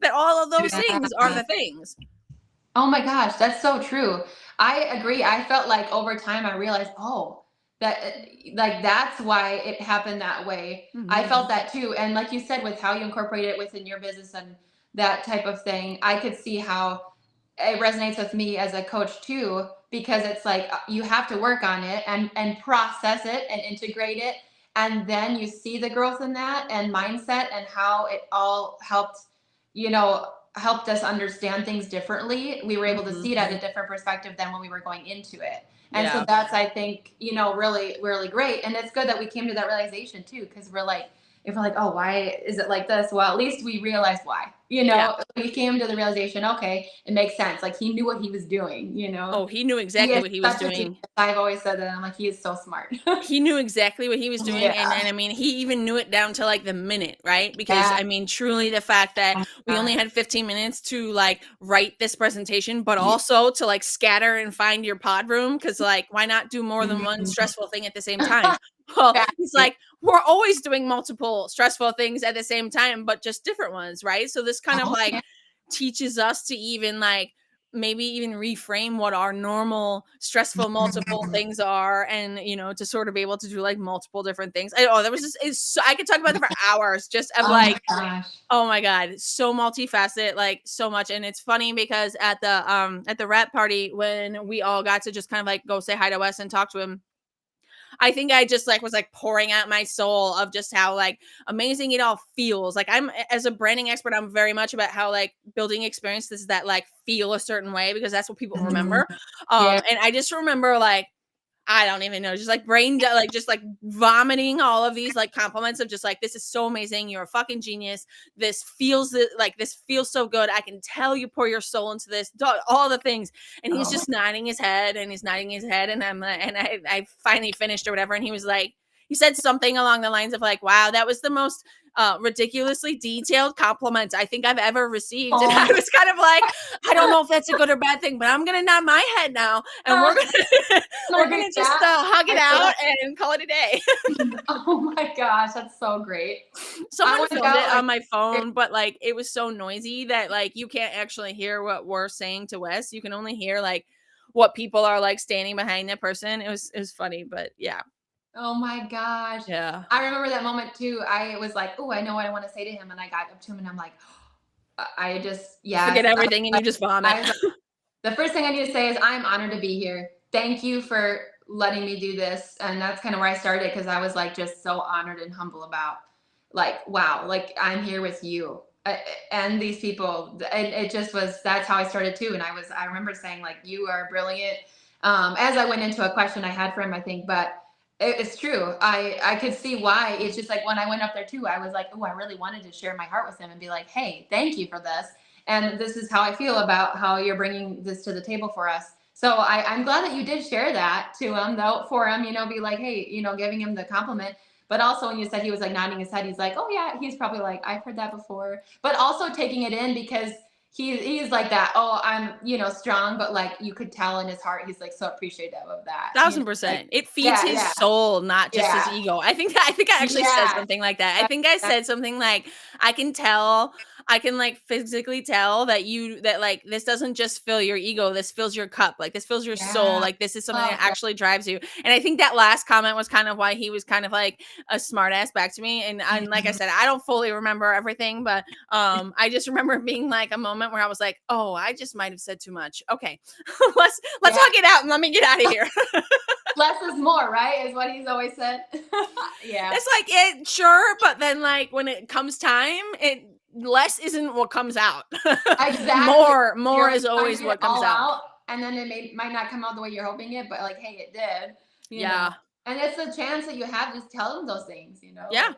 that all of those things are Yeah. the things. Oh my gosh, that's so true. I agree. I felt like over time I realized, oh, that like that's why it happened that way. I Mhm. felt that too. And like you said, with how you incorporate it within your business and that type of thing, I could see how it resonates with me as a coach too, because it's like you have to work on it and process it and integrate it. And then you see the growth in that and mindset and how it all helped, you know, helped us understand things differently. We were able to Mhm. see it at a different perspective than when we were going into it. And so Yeah. that's, I think, really, really great. And it's good that we came to that realization too, because we're like, if we're like, oh, why is it like this? Well, at least we realized why. Yeah. We came to the realization, okay, it makes sense. Like he knew what he was doing, Oh, he knew He exactly is what he was such a genius. doing. I've always said that. I'm like, he is so smart. He knew exactly what he was doing, and Yeah. I mean, he even knew it down to like the minute, right? Because Yeah. I mean, truly the fact that Oh we my only gosh. had 15 minutes to like write this presentation, but also to like scatter and find your pod room, because like why not do more than one Mhm. stressful thing at the same time? Well, he's Exactly. like, we're always doing multiple stressful things at the same time, but just different ones, right? So this kind of Oh, like yeah. teaches us to even like maybe even reframe what our normal stressful multiple things are, and to sort of be able to do like multiple different things. That was just I could talk about it for hours, just of Oh my like, gosh. oh my god, it's so multifaceted, like so much. And it's funny because at the rap party, when we all got to just kind of like go say hi to Wes and talk to him, I think I just like was like pouring out my soul of just how like amazing it all feels. Like, I'm, as a branding expert, I'm very much about how like building experiences that like feel a certain way, because that's what people Mhm. remember. Yeah. And I just remember like, I don't even know, just like like just like vomiting all of these like compliments of just like, this is so amazing. You're a fucking genius. This feels so good. I can tell you pour your soul into this, all the things. And he's Oh my. just nodding his head, and he's nodding his head. And I'm like, and I finally finished or whatever. And he was like, he said something along the lines of like, wow, that was the most ridiculously detailed compliment I think I've ever received. And I Oh was kind of like, I don't know if that's a good or bad thing, but I'm gonna nod my head now, and we're my. gonna we're Like gonna just that. hug it I feel out that. and call it a day. Oh my gosh, that's so great. I Someone want to filmed go it like. on my phone, but like it was so noisy that like you can't actually hear what we're saying to Wes. You can only hear like what people are like standing behind that person. It was funny, but yeah. Oh my gosh. Yeah. I remember that moment too. I was like, oh, I know what I want to say to him, and I got up to him, and I'm like, I just You forget yes. everything and you just vomit. I was like, the first thing I need to say is I'm honored to be here. Thank you for letting me do this, and that's kind of where I started because I was like just so honored and humble about like wow, like I'm here with you and these people, and it just was that's how I started too. And I remember saying like you are brilliant. As I went into a question I had for him, I think, but it's true. I could see why. It's just like when I went up there too, I was like, oh, I really wanted to share my heart with him and be like, hey, thank you for this. And this is how I feel about how you're bringing this to the table for us. So I'm glad that you did share that to him, though, for him, be like, hey, giving him the compliment. But also when you said he was like nodding his head, he's like, oh yeah, he's probably like, I've heard that before. But also taking it in because he's like that. Oh, I'm strong, but like you could tell in his heart, he's like so appreciative of that. Thousand Like percent. It feeds yeah, his yeah, soul, not just his yeah, ego. I think I actually said yeah. something like that. I think I said something like, I can like physically tell that like this doesn't just fill your ego, this fills your cup. Like this fills your soul. Yeah. Like this is something that Love that. actually drives you. And I think that last comment was kind of why he was kind of like a smart ass back to me. And like I said, I don't fully remember everything, but I just remember it being like a moment where I was like, oh, I just might have said too much. Okay. Let's Yeah. hug it out and let me get out of here. Less is more, right? Is what he's always said. Yeah. It's like it sure, but then like when it comes time, it less isn't what comes out. Exactly. More You're is trying to always get it what comes all out. out, and then might not come out the way you're hoping it, but like, hey, it did, you know. Yeah. And it's a chance that you have to tell them those things, Yeah. like,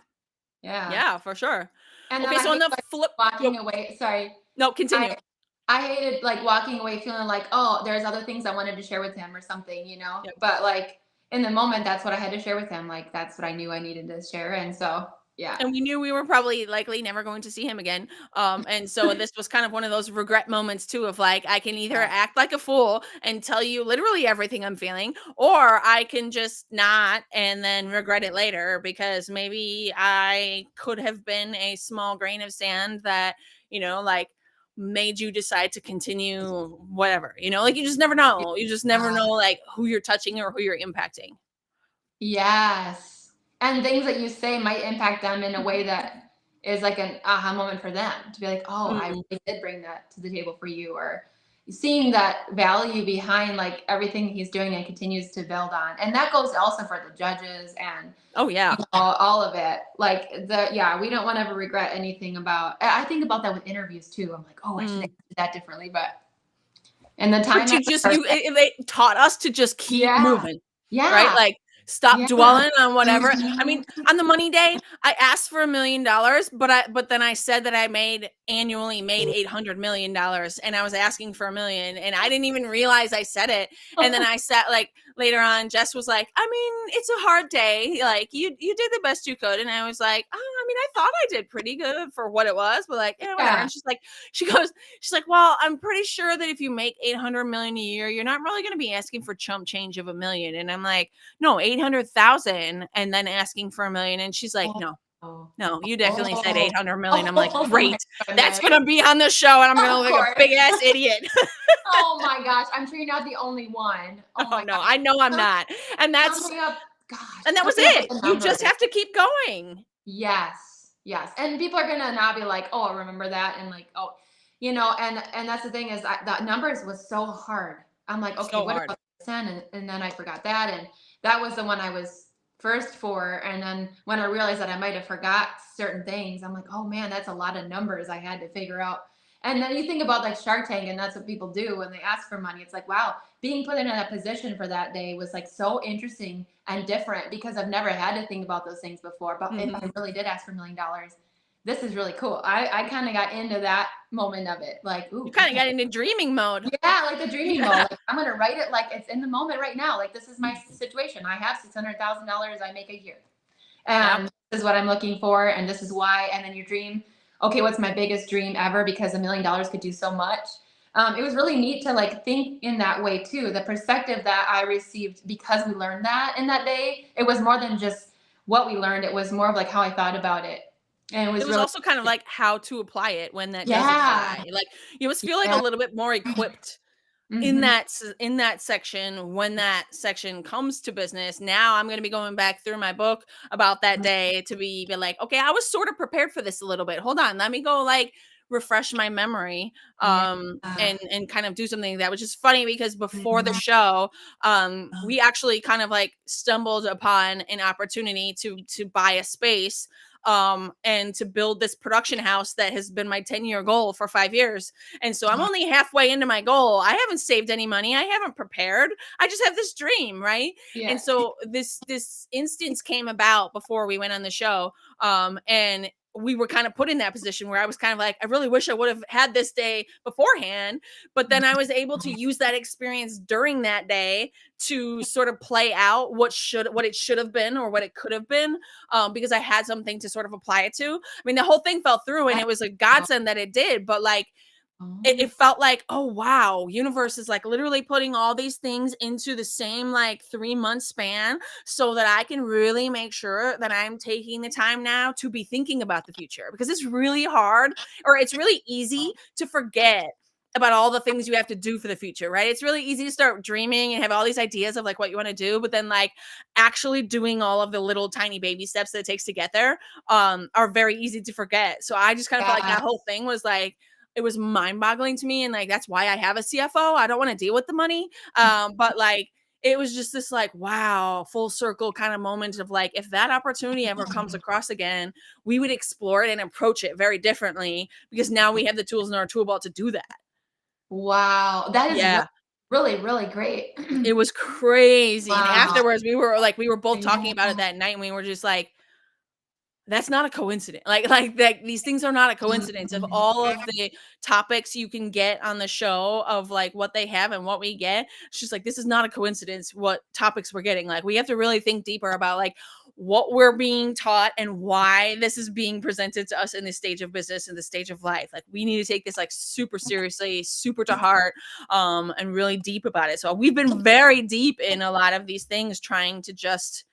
yeah. Yeah, for sure. And then Okay, I so on hate the like flip, walking yep, away. Sorry, no, continue. I I hated like walking away feeling like, oh, there's other things I wanted to share with him or something, Yep. But like in the moment, that's what I had to share with him. Like that's what I knew I needed to share, and so. Yeah. And we knew we were probably likely never going to see him again. And so this was kind of one of those regret moments too of like, I can either Yeah. act like a fool and tell you literally everything I'm feeling, or I can just not and then regret it later because maybe I could have been a small grain of sand that, like made you decide to continue whatever, like you just never know. You just never Yeah. know like who you're touching or who you're impacting. Yes. And things that you say might impact them in a way that is like an aha moment for them to be like, oh, I Mm. really did bring that to the table for you. Or seeing that value behind like everything he's doing and continues to build on. And that goes also for the judges and Oh yeah. all of it. Like yeah, we don't want to ever regret anything about, I think about that with interviews too. I'm like, oh, I should have Mm. did that differently. But and the But time you that just person, they taught us to just keep yeah, moving, right? yeah, Like, stop yeah. dwelling on whatever. I mean, Mhm. on the money day, I asked for $1 million, but then I said that I annually made $800 million, and I was asking for 1 million, and I didn't even realize I said it. And then I sat like later on, Jess was like, I mean, it's a hard day. Like you did the best you could, and I was like, oh, I mean, I thought I did pretty good for what it was, but like, whatever. Yeah. And she's like, well, I'm pretty sure that if you make 800 million a year, you're not really going to be asking for chump change of 1 million. And I'm like, no, 800,000 and then asking for 1 million. And she's like, Oh, no, oh, no, you definitely said oh, 800 million. I'm like, oh my great. That's goodness. going to be on the show. And I'm going to Of look like a big ass course. idiot. Oh my gosh. I'm sure you're not the only one. Oh Oh my no, gosh. I know I'm not. And Coming up, gosh, that was coming up with it. the You just numbers. have to keep going. Yes. Yes. And people are gonna now be like, oh, I remember that. And like, oh, and that's the thing is that numbers was so hard. I'm like, okay, So what hard. about 10? And then I forgot that. And that was the one I was first for. And then when I realized that I might have forgot certain things, I'm like, oh man, that's a lot of numbers I had to figure out. And then you think about like Shark Tank, and that's what people do when they ask for money. It's like, wow, being put in that position for that day was like so interesting and different because I've never had to think about those things before. But if I Mhm. really did ask for $1 million, this is really cool. I kind of got into that moment of it. Like, You ooh, kind of okay. got into dreaming mode. Yeah, like the dreaming Yeah. mode. Like, I'm gonna write it like it's in the moment right now. Like this is my situation. I have $600,000 I make a year, Yep. and this is what I'm looking for, and this is why. And then your dream. Okay, what's my biggest dream ever? Because $1 million could do so much. It was really neat to like think in that way too. The perspective that I received because we learned that in that day, it was more than just what we learned. It was more of like how I thought about it, and it It was was really, also kind of like how to apply it when that does yeah, apply. Like you must feel like a yeah. little bit more equipped Hmm. in that section when that section comes to business. Now I'm going to be going back through my book about that day to be like, okay, I was sort of prepared for this a little bit. Hold on, let me go like refresh my memory Yeah. and kind of do something that was just funny because before the Mhm. show we actually kind of like stumbled upon an opportunity to buy a space and to build this production house that has been my 10-year goal for 5 years. And so I'm only halfway into my goal. I haven't saved any money. I haven't prepared. I just have this dream, right? Yeah. And so this instance came about before we went on the show. And we were kind of put in that position where I was kind of like, I really wish I would have had this day beforehand. But then I was able to use that experience during that day to sort of play out what it should have been or what it could have been, because I had something to sort of apply it to. I mean, the whole thing fell through and it was a godsend that it did, but like it Oh, felt like, oh wow, universe is like literally putting all these things into the same like 3 month span so that I can really make sure that I'm taking the time now to be thinking about the future, because it's really hard, or it's really easy to forget about all the things you have to do for the future, right? It's really easy to start dreaming and have all these ideas of like what you want to do, but then like actually doing all of the little tiny baby steps that it takes to get there are very easy to forget. So I just kind of felt like yeah. that whole thing was like, it was mind-boggling to me, and like that's why I have a CFO. I don't want to deal with the money. But like it was just this like wow, full circle kind of moment of like, if that opportunity ever comes across again, we would explore it and approach it very differently because now we have the tools in our tool belt to do that. Wow. That is really, Yeah. really, really great. It was crazy. And Wow. afterwards we were both talking about it Yeah. that night, and we were just like, that's not a coincidence. Like that these things are not a coincidence. Of all of the topics you can get on the show of like what they have and what we get, it's just like this is not a coincidence what topics we're getting. Like we have to really think deeper about like what we're being taught and why this is being presented to us in this stage of business and the stage of life. Like, we need to take this like super seriously, super to heart, and really deep about it. So we've been very deep in a lot of these things, trying to just,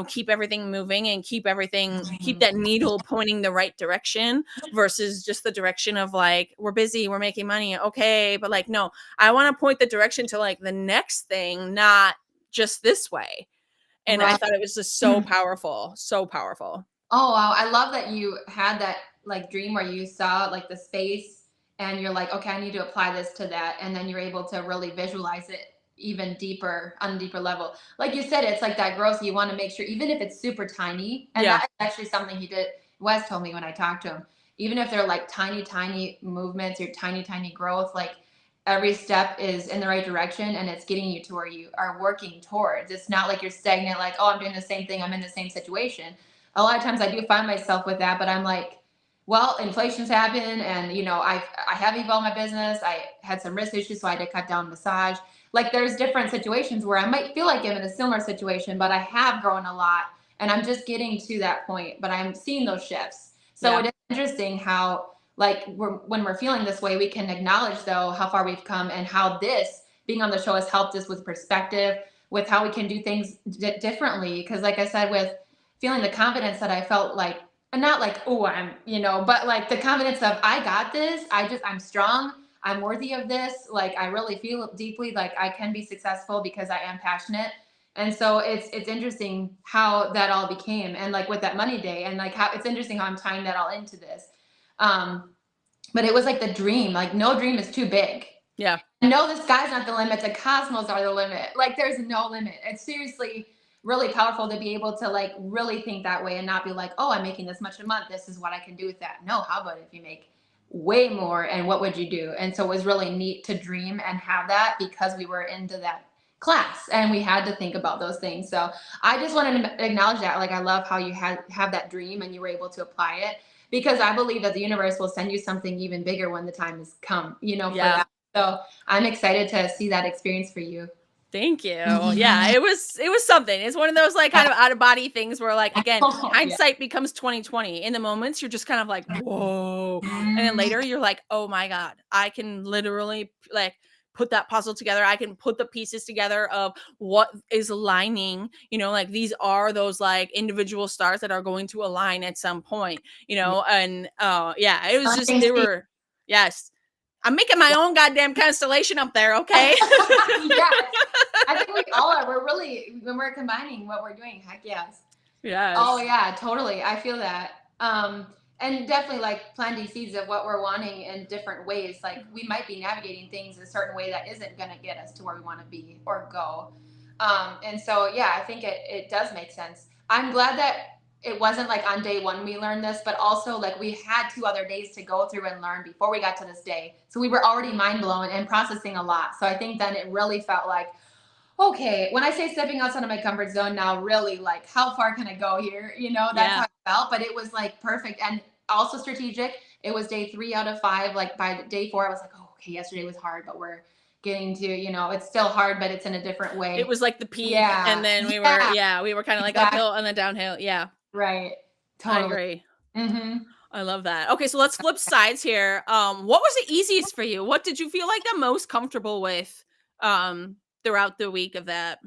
keep everything moving and keep that needle pointing the right direction, versus just the direction of like, we're busy, we're making money. Okay. But like, no, I want to point the direction to like the next thing, not just this way. And I Right. thought it was just so powerful, so powerful. Oh, wow. I love that you had that like dream where you saw like the space and you're like, okay, I need to apply this to that. And then you're able to really visualize it even deeper on a deeper level. Like you said, it's like that growth. You want to make sure, even if it's super tiny, and Yeah. that's actually something he did. Wes told me when I talked to him, even if they're like tiny, tiny movements or tiny, tiny growth, like every step is in the right direction and it's getting you to where you are working towards. It's not like you're stagnant, like, oh, I'm doing the same thing, I'm in the same situation. A lot of times I do find myself with that, but I'm like, well, inflation's happened, and I have evolved my business. I had some risk issues, so I had to cut down massage. Like, there's different situations where I might feel like I'm in a similar situation, but I have grown a lot, and I'm just getting to that point. But I'm seeing those shifts. So it is interesting how, like, when we're feeling this way, we can acknowledge though how far we've come and how this being on the show has helped us with perspective, with how we can do things differently. Because, like I said, with feeling the confidence that I felt like, not like, oh, but like the confidence of, I got this. I'm strong. I'm worthy of this. Like, I really feel deeply like I can be successful because I am passionate. And so it's interesting how that all became, and like with that money day, and like how it's interesting how I'm tying that all into this. But it was like the dream, like no dream is too big. Yeah. No, the sky's not the limit. The cosmos are the limit. Like, there's no limit. It's seriously really powerful to be able to like really think that way and not be like, oh, I'm making this much a month, this is what I can do with that. No, how about if you make way more, and what would you do? And so it was really neat to dream and have that, because we were into that class and we had to think about those things. So I just wanted to acknowledge that. Like, I love how you have that dream and you were able to apply it, because I believe that the universe will send you something even bigger when the time has come, for that. So I'm excited to see that experience for you. Thank you. Yeah, it was something. It's one of those like kind of out of body things where, like, again, hindsight becomes 2020. In the moments, you're just kind of like, whoa. And then later you're like, oh my God, I can literally like put that puzzle together. I can put the pieces together of what is aligning, like these are those like individual stars that are going to align at some point, and yeah, it was just, yes. I'm making my own goddamn constellation up there, okay? Yes. I think we all are. We're really, when we're combining what we're doing, heck yes. Yes. Oh yeah, totally. I feel that. And definitely like planting seeds of what we're wanting in different ways. Like, we might be navigating things a certain way that isn't going to get us to where we want to be or go. And so, yeah, I think it does make sense. I'm glad that it wasn't like on day one we learned this, but also like we had 2 other days to go through and learn before we got to this day. So we were already mind blown and processing a lot. So I think then it really felt like, okay, when I say stepping outside of my comfort zone now, really like, how far can I go here? That's how I felt, but it was like perfect and also strategic. It was day 3 out of 5. Like, by day 4, I was like, oh, okay, yesterday was hard, but we're getting to, it's still hard, but it's in a different way. It was like the peak, and then we were kind of like uphill and then downhill. Yeah. Right. Totally. I agree. Mm-hmm. I love that. Okay, so let's flip sides here. What was the easiest for you? What did you feel like the most comfortable with throughout the week of that?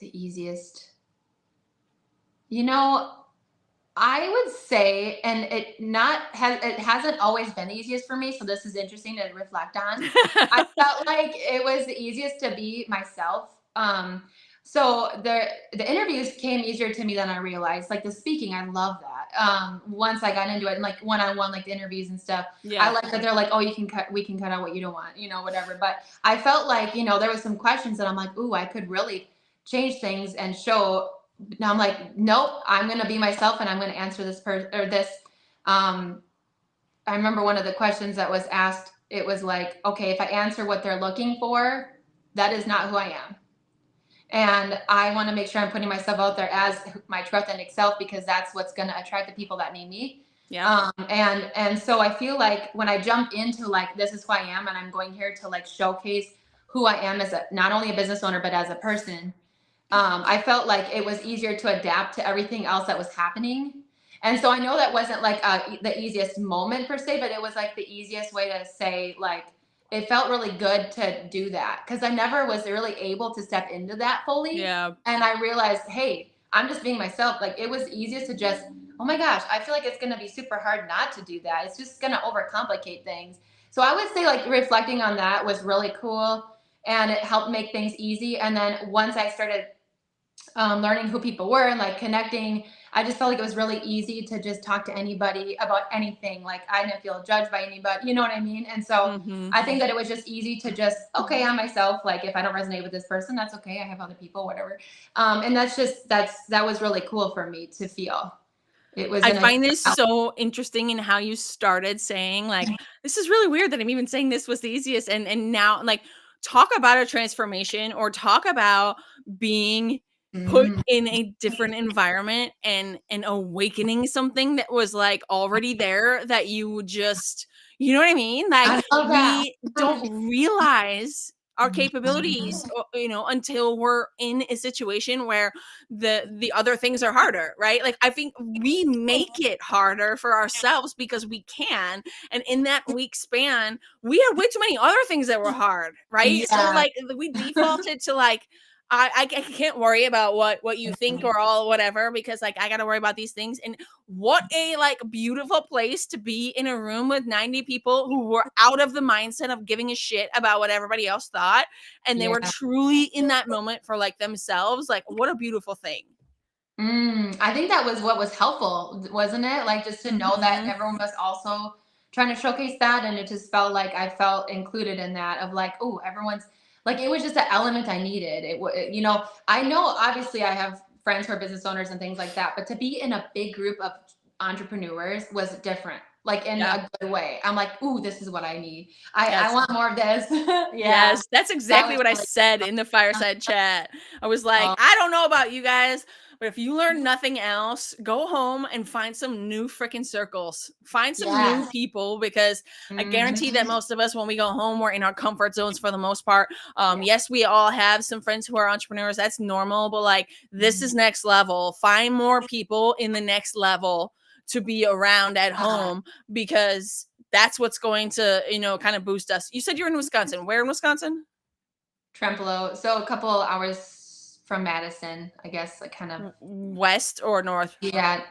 The easiest. I would say, and it hasn't always been the easiest for me, so this is interesting to reflect on. I felt like it was the easiest to be myself. So the interviews came easier to me than I realized. Like the speaking, I love that. Once I got into it, and like one-on-one, like the interviews and stuff, I like that they're like, oh, we can cut out what you don't want, whatever. But I felt like, there was some questions that I'm like, ooh, I could really change things and show. Now I'm like, nope, I'm going to be myself and I'm going to answer this this. I remember one of the questions that was asked, it was like, okay, if I answer what they're looking for, that is not who I am. And I want to make sure I'm putting myself out there as my true authentic self, because that's what's going to attract the people that need me. Yeah. And so I feel like when I jump into like, this is who I am, and I'm going here to like showcase who I am as not only a business owner, but as a person, I felt like it was easier to adapt to everything else that was happening. And so I know that wasn't like the easiest moment per se, but it was like the easiest way to say, like, it felt really good to do that because I never was really able to step into that fully. Yeah. And I realized, hey, I'm just being myself. Like, it was easiest to just, oh my gosh, I feel like it's going to be super hard not to do that. It's just going to overcomplicate things. So I would say, like, reflecting on that was really cool and it helped make things easy. And then once I started learning who people were and like connecting, I just felt like it was really easy to just talk to anybody about anything. Like, I didn't feel judged by anybody, you know what I mean? And so I think that it was just easy to just, okay, I'm myself. Like, if I don't resonate with this person, that's okay. I have other people, whatever. And that was really cool for me to feel. It was I find this so interesting in how you started saying, like, this is really weird that I'm even saying this was the easiest. And now, like, talk about a transformation or talk about being put in a different environment and awakening something that was like already there that you would just, you know what I mean? Like, I love that. we don't realize our capabilities, until we're in a situation where the other things are harder, right? Like, I think we make it harder for ourselves because we can, and in that week span we had way too many other things that were hard, right? So Yeah. like we defaulted to like, I can't worry about what you think or all whatever, because like I got to worry about these things. And what a like beautiful place to be in a room with 90 people who were out of the mindset of giving a shit about what everybody else thought, and they were Yeah. truly in that moment for like themselves. Like, what a beautiful thing. I think that was what was helpful, wasn't it? Like, just to know that Mhm. everyone was also trying to showcase that, and it just felt like I felt included in that. Of like, oh, everyone's like, it was just an element I needed. I know obviously I have friends who are business owners and things like that, but to be in a big group of entrepreneurs was different. Like, in Yeah. a good way. I'm like, ooh, this is what I need. I Yes. want more of this. Yeah, Yes, that's that exactly was what I really said in the fireside chat. I was like, cool. I don't know about you guys, but if you learn nothing else, go home and find some new freaking circles. Find some new Yes. people, because I guarantee that Mhm. most of us, when we go home, we're in our comfort zones for the most part. Yeah. Yes, we all have some friends who are entrepreneurs. That's normal, but like, this is Mhm. next level. Find more people in the next level to be around at home, because that's what's going to, kind of boost us. You said you're in Wisconsin. Where in Wisconsin? Trempealeau, so a couple hours from Madison, I guess, like, kind of, West or north yeah,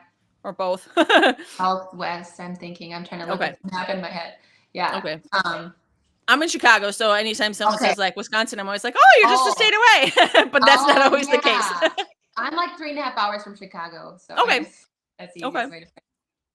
or both? southwest, I'm thinking. I'm trying to look Okay. at the map in my head. Yeah. Okay. Um, I'm in Chicago, so anytime someone okay. says like Wisconsin, I'm always like, oh, you're just a Oh, state away. But that's not oh, always the case. yeah. I'm like 3.5 hours from Chicago, so I Okay. guess that's the Okay. easiest way to say.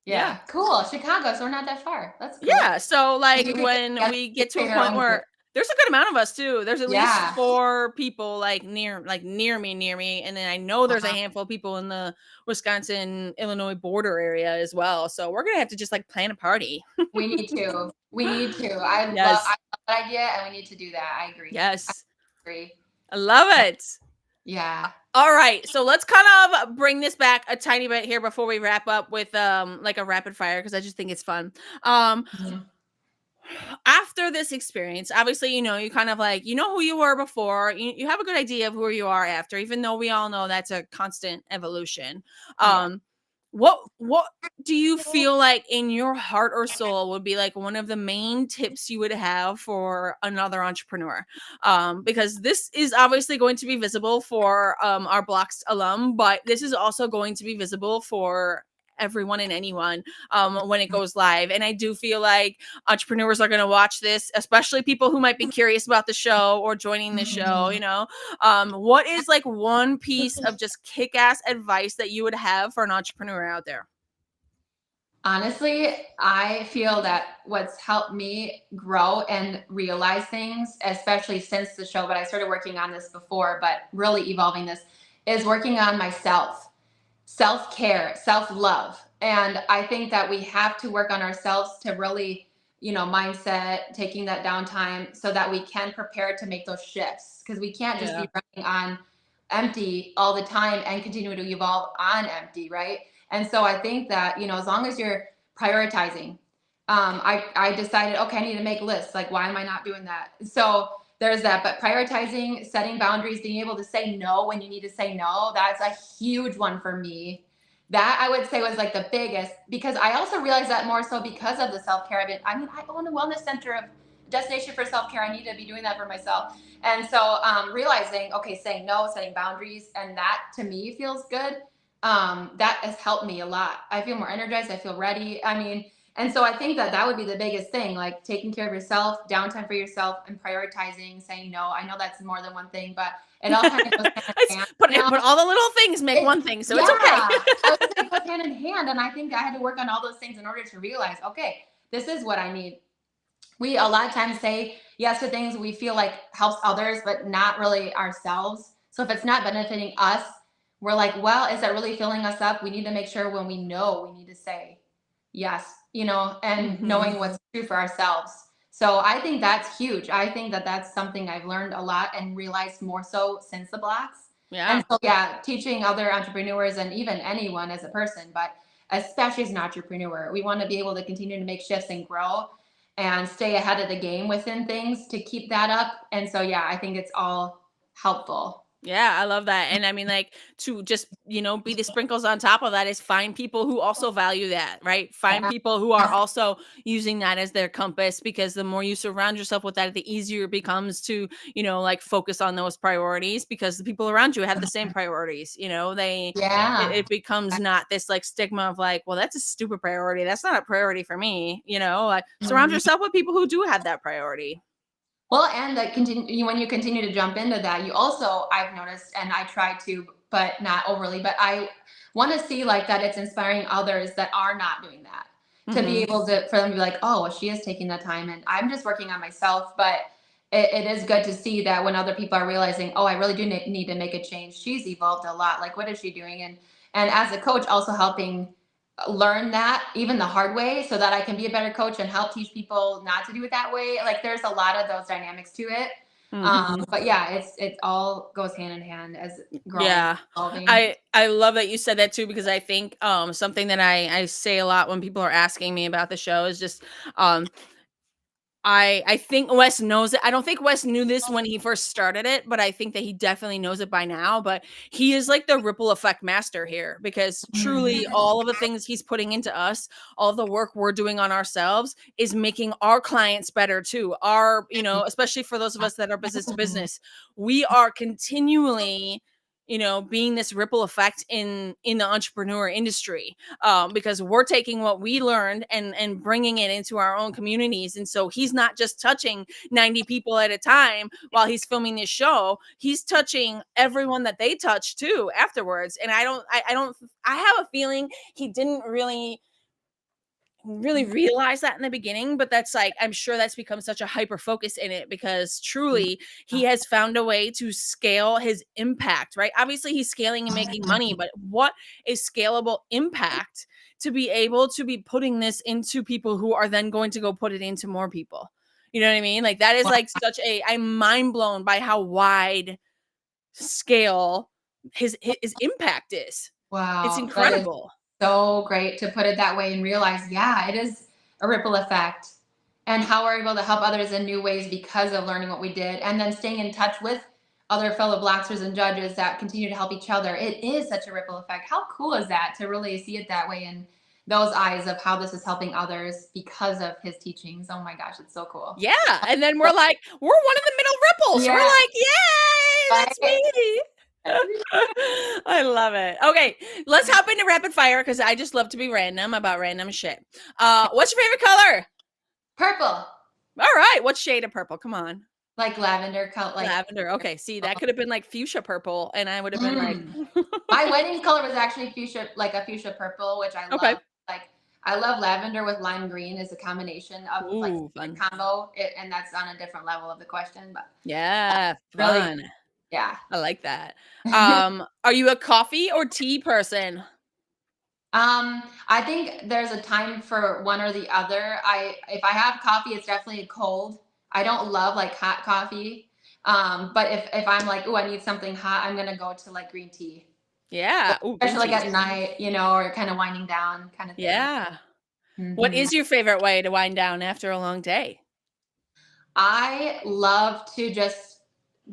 Yeah. Yeah, cool. Chicago, so we're not that far. That's cool. Yeah. So Maybe like we could get when together we and get to a create our point own group. where there's a good amount of us too. There's at least Yeah. 4 people like near me. And then I know there's a Uh-huh. handful of people in the Wisconsin, Illinois border area as well. So we're gonna have to just like plan a party. We need to. We need to. I Yes. love that idea, and we need to do that. I agree. I Yes. agree. I love Yeah. it. Yeah. All right, so let's kind of bring this back a tiny bit here before we wrap up with like a rapid fire, because I just think it's fun. Mhm. After this experience, obviously, you kind of like, who you were before. You have a good idea of who you are after, even though we all know that's a constant evolution. Yeah. What do you feel like in your heart or soul would be like one of the main tips you would have for another entrepreneur? Because this is obviously going to be visible for our Blocks alum, but this is also going to be visible for everyone and anyone when it goes live. And I do feel like entrepreneurs are going to watch this, especially people who might be curious about the show or joining the show. Mhm. What is like one piece of just kick-ass advice that you would have for an entrepreneur out there? Honestly, I feel that what's helped me grow and realize things, especially since the show, but I started working on this before, but really evolving this, is working on myself, self care, self love. And I think that we have to work on ourselves to really, mindset, taking that downtime so that we can prepare to make those shifts. Because we can't just Yeah. be running on empty all the time and continue to evolve on empty, right? And so I think that, as long as you're prioritizing, I decided, okay, I need to make lists. Like, why am I not doing that? So there's that. But prioritizing, setting boundaries, being able to say no when you need to say no, that's a huge one for me. That I would say was like the biggest, because I also realized that more so because of the self-care. I mean, I own a wellness center of destination for self-care. I need to be doing that for myself. And so realizing, okay, saying no, setting boundaries, and that to me feels good. That has helped me a lot. I feel more energized. I feel ready. I mean, and so I think that that would be the biggest thing, like taking care of yourself, downtime for yourself, and prioritizing, saying no. I know that's more than one thing, but it all kind of goes hand in hand. But all the little things make one thing, so Yeah, it's okay. I would say it goes hand in hand. And I think I had to work on all those things in order to realize, okay, this is what I need. We a lot of times say yes to things we feel like helps others, but not really ourselves. So if it's not benefiting us, we're like, well, is that really filling us up? We need to make sure when we know we need to say yes, and knowing what's true for ourselves. So I think that's huge. I think that that's something I've learned a lot and realized more so since the blocks. Yeah. And so, yeah, teaching other entrepreneurs and even anyone as a person, but especially as an entrepreneur, we want to be able to continue to make shifts and grow and stay ahead of the game within things to keep that up. And so, yeah, I think it's all helpful. Yeah, I love that. And I mean, like, to just, be the sprinkles on top of that is find people who also value that, right? Find Yeah. people who are also using that as their compass, because the more you surround yourself with that, the easier it becomes to, like, focus on those priorities, because the people around you have the same priorities. Yeah. It becomes not this like stigma of like, well, that's a stupid priority. That's not a priority for me. Like, surround yourself with people who do have that priority. Well, and that continue when you continue to jump into that, you also, I've noticed, and I try to, but not overly, but I want to see like that it's inspiring others that are not doing that, to be able to, for them to be like, oh, well, she is taking the time, and I'm just working on myself. But it is good to see that when other people are realizing, oh, I really do need to make a change. She's evolved a lot. Like, what is she doing? And as a coach, also helping learn that even the hard way so that I can be a better coach and help teach people not to do it that way. Like there's a lot of those dynamics to it. But yeah, it all goes hand in hand as growing, Yeah. evolving. I love that you said that too, because I think something that I say a lot when people are asking me about the show is just I think Wes knows it. I don't think Wes knew this when he first started it, but I think that he definitely knows it by now. But he is like the ripple effect master here, because truly all of the things he's putting into us, all of the work we're doing on ourselves is making our clients better too. Especially for those of us that are business to business, we are continually being this ripple effect in the entrepreneur industry, because we're taking what we learned and bringing it into our own communities. And so he's not just touching 90 people at a time while he's filming this show, he's touching everyone that they touch too afterwards. And I have a feeling he didn't really realize that in the beginning, but that's like, I'm sure that's become such a hyper focus in it, because truly he has found a way to scale his impact, right? Obviously he's scaling and making money, but what a scalable impact to be able to be putting this into people who are then going to go put it into more people. You know what I mean? Like that is like I'm mind blown by how wide scale his impact is. It's Wow, that is incredible. so great to put it that way and realize, yeah, it is a ripple effect, and how we're able to help others in new ways because of learning what we did, and then staying in touch with other fellow Bloxers and judges that continue to help each other. It is such a ripple effect. How cool is that to really see it that way in those eyes of how this is helping others because of his teachings? Oh my gosh, it's so cool. Yeah, and then we're one of the middle ripples. We're Yeah, like, "Yay, that's right. me." I love it. Okay, let's hop into rapid fire, because I just love to be random about random shit. What's your favorite color? Purple, All right, what shade of purple? Come on. like lavender color, like. Lavender. Okay, see, that could have been like fuchsia purple, and I would have been like, Mm. My wedding color was actually fuchsia, like a fuchsia purple, which I okay. love. Like I love lavender with lime green is a combination of like Ooh, fun. combo, and that's on a different level of the question, but Yeah, really, fun. yeah. I like that. Are you a coffee or tea person? I think there's a time for one or the other. If I have coffee, it's definitely cold. I don't love like hot coffee. But if I'm like, oh, I need something hot, I'm gonna go to like green tea. Yeah. Ooh, green Especially tea. like at night, or kind of winding down kind of thing. Yeah. What Mhm. is your favorite way to wind down after a long day? I love to just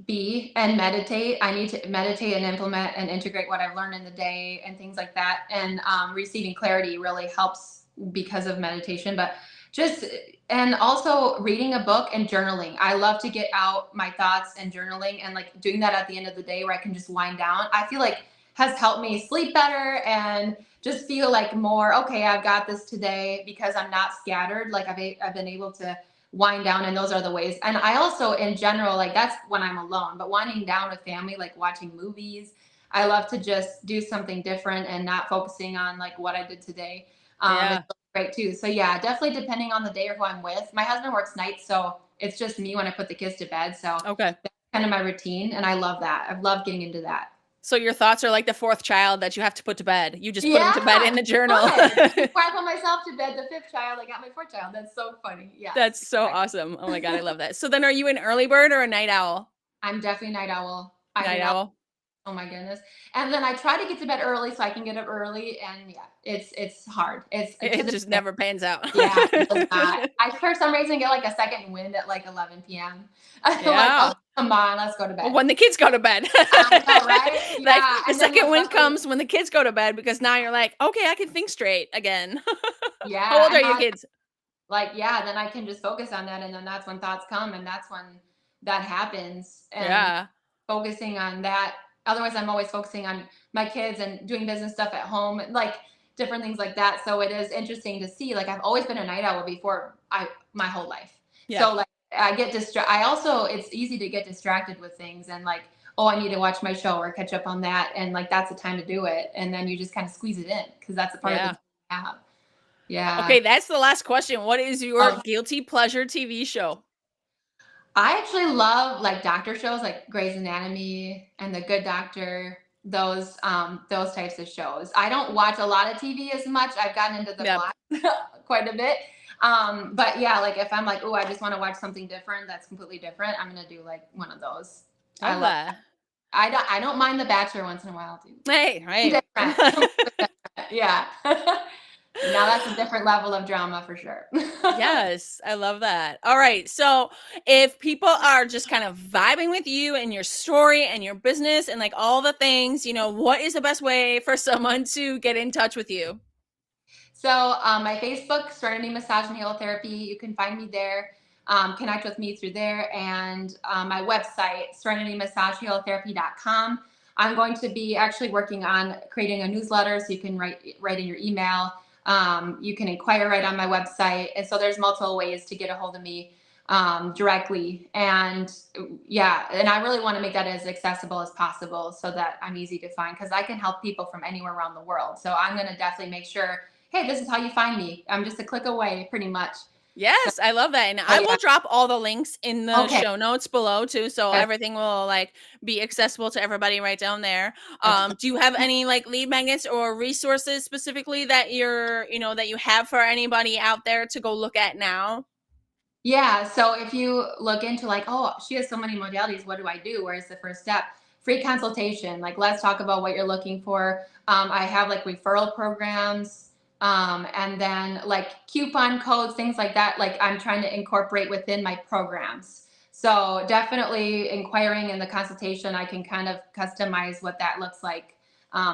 be and meditate. I need to meditate and implement and integrate what I've learned in the day and things like that. And receiving clarity really helps because of meditation. But just, and also reading a book and journaling. I love to get out my thoughts and journaling, and like doing that at the end of the day where I can just wind down. I feel like has helped me sleep better and just feel like more, okay, I've got this today, because I'm not scattered. Like I've been able to wind down, and those are the ways. And I also, in general, like that's when I'm alone, but winding down with family, like watching movies, I love to just do something different and not focusing on like what I did today. Yeah. It's great too. So yeah, definitely depending on the day or who I'm with. My husband works nights, so it's just me when I put the kids to bed. So Okay. that's kind of my routine, and I love that. I've loved getting into that. So your thoughts are like the fourth child that you have to put to bed. You just put them Yeah, to bed in the journal. before I put myself to bed, the fifth child, I got my fourth child. That's so funny. Yes, That's so exactly. awesome. Oh my God, I love that. So then are you an early bird or a night owl? I'm definitely a night owl. I do Night not. owl. Oh my goodness. And then I try to get to bed early so I can get up early. And yeah, it's hard. It's to It this just day. never pans out. Yeah, it does not. I for some reason get like a second wind at like 11 p.m. I'm like, Yeah. oh, come on, let's go to bed. When the kids go to bed. I know, right? Like Yeah. the And then second like wind luckily, comes when the kids go to bed, because now you're like, okay, I can think straight again. How yeah. old are And your now kids? like, yeah, then I can just focus on that. And then that's when thoughts come, and that's when that happens. And Yeah. focusing on that. Otherwise, I'm always focusing on my kids and doing business stuff at home, like different things like that. So it is interesting to see. Like I've always been a night owl before my whole life. Yeah. So like I get I also, it's easy to get distracted with things, and like, oh, I need to watch my show or catch up on that, and like that's the time to do it. And then you just kind of squeeze it in because that's a part of the Yeah. day you have. Yeah. Okay, that's the last question. What is your Oh, guilty pleasure TV show? I actually love like doctor shows like Grey's Anatomy and The Good Doctor, those types of shows. I don't watch a lot of TV as much. I've gotten into the Yep. block quite a bit. But yeah, like if I'm like, oh, I just want to watch something different that's completely different, I'm gonna do like one of those. I Love love that. I don't mind The Bachelor once in a while too. Hey, right. Different. Completely different. Yeah. Now that's a different level of drama for sure. Yes, I love that. All right. So, if people are just kind of vibing with you and your story and your business and like all the things, what is the best way for someone to get in touch with you? So my Facebook, Serenity Massage and Halotherapy, you can find me there. Connect with me through there, and my website, serenitymassagehalotherapy.com. I'm going to be actually working on creating a newsletter, so you can write in your email. You can inquire right on my website, and so there's multiple ways to get a hold of me directly. And yeah, and I really want to make that as accessible as possible so that I'm easy to find, because I can help people from anywhere around the world. So I'm going to definitely make sure, hey, this is how you find me. I'm just a click away, pretty much. So, Yes, I love that. And I oh, will yeah. drop all the links in the Okay. show notes below too. So That's, everything will like be accessible to everybody right down there. that's Do you have any like lead magnets or resources specifically that that you have for anybody out there to go look at now? Yeah. So if you look into like, oh, she has so many modalities, what do I do? Where's the first step? Free consultation. Like, let's talk about what you're looking for. I have like referral programs, and then like coupon codes, things like that. Like I'm trying to incorporate within my programs. So definitely inquiring in the consultation, I can kind of customize what that looks like.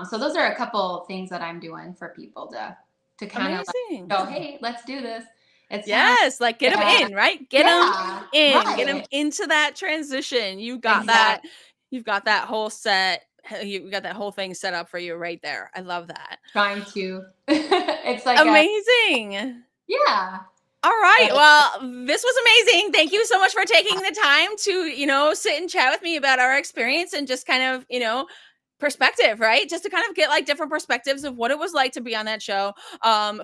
So those are a couple things that I'm doing for people to kind of like Amazing. go, hey, let's do this. It's time. Yes, like get them Yeah. in, right? Get them Yeah, in, get them right. into that transition. You got that. Exactly. You've got that whole set. You got that whole thing set up for you right there. I love that. Trying to. It's like a, Amazing. yeah. All right. Uh, Well, this was amazing. Thank you so much for taking the time to, sit and chat with me about our experience and just kind of, perspective, right? Just to kind of get like different perspectives of what it was like to be on that show,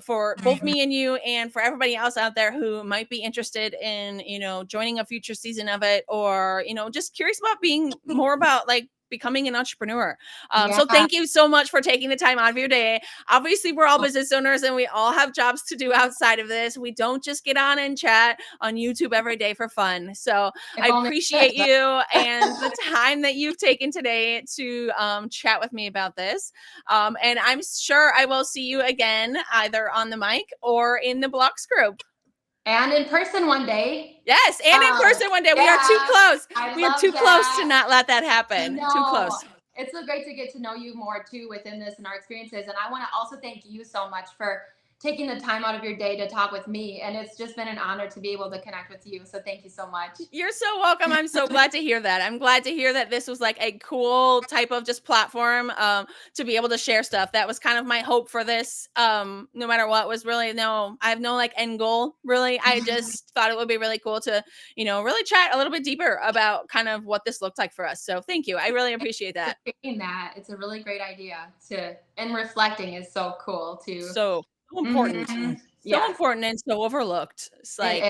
for both me and you, and for everybody else out there who might be interested in, joining a future season of it, or, just curious about being more about like becoming an entrepreneur. So Yeah. thank you so much for taking the time out of your day. Obviously, we're all business owners and we all have jobs to do outside of this. We don't just get on and chat on YouTube every day for fun. So If I only we appreciate could, you and the time that you've taken today to chat with me about this. And I'm sure I will see you again either on the mic or in the Blocks group. And in person one day. Yes, and in person one day. We are too Yeah, close. I We are love too close to that. not let that happen. Too No, close. it's so great to get to know you more too within this and our experiences. And I want to also thank you so much for taking the time out of your day to talk with me. And it's just been an honor to be able to connect with you. So thank you so much. You're so welcome. I'm so glad to hear that. I'm glad to hear that this was like a cool type of just platform to be able to share stuff. That was kind of my hope for this. No matter what, was really I have no like end goal really. I just thought it would be really cool to, really chat a little bit deeper about kind of what this looked like for us. So thank you. I really appreciate that. It's a really great idea and reflecting is so cool too. So important. So Yes. important and so overlooked. It's like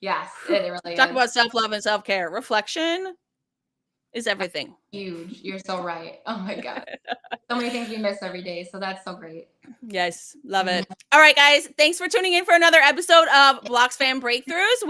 yes, it really talk is. about self-love and self-care. Reflection is everything. Huge. You're so right. Oh my God. So many things we miss every day. So that's so great. Yes, love it. All right, guys. Thanks for tuning in for another episode of BloxFam Breakthroughs.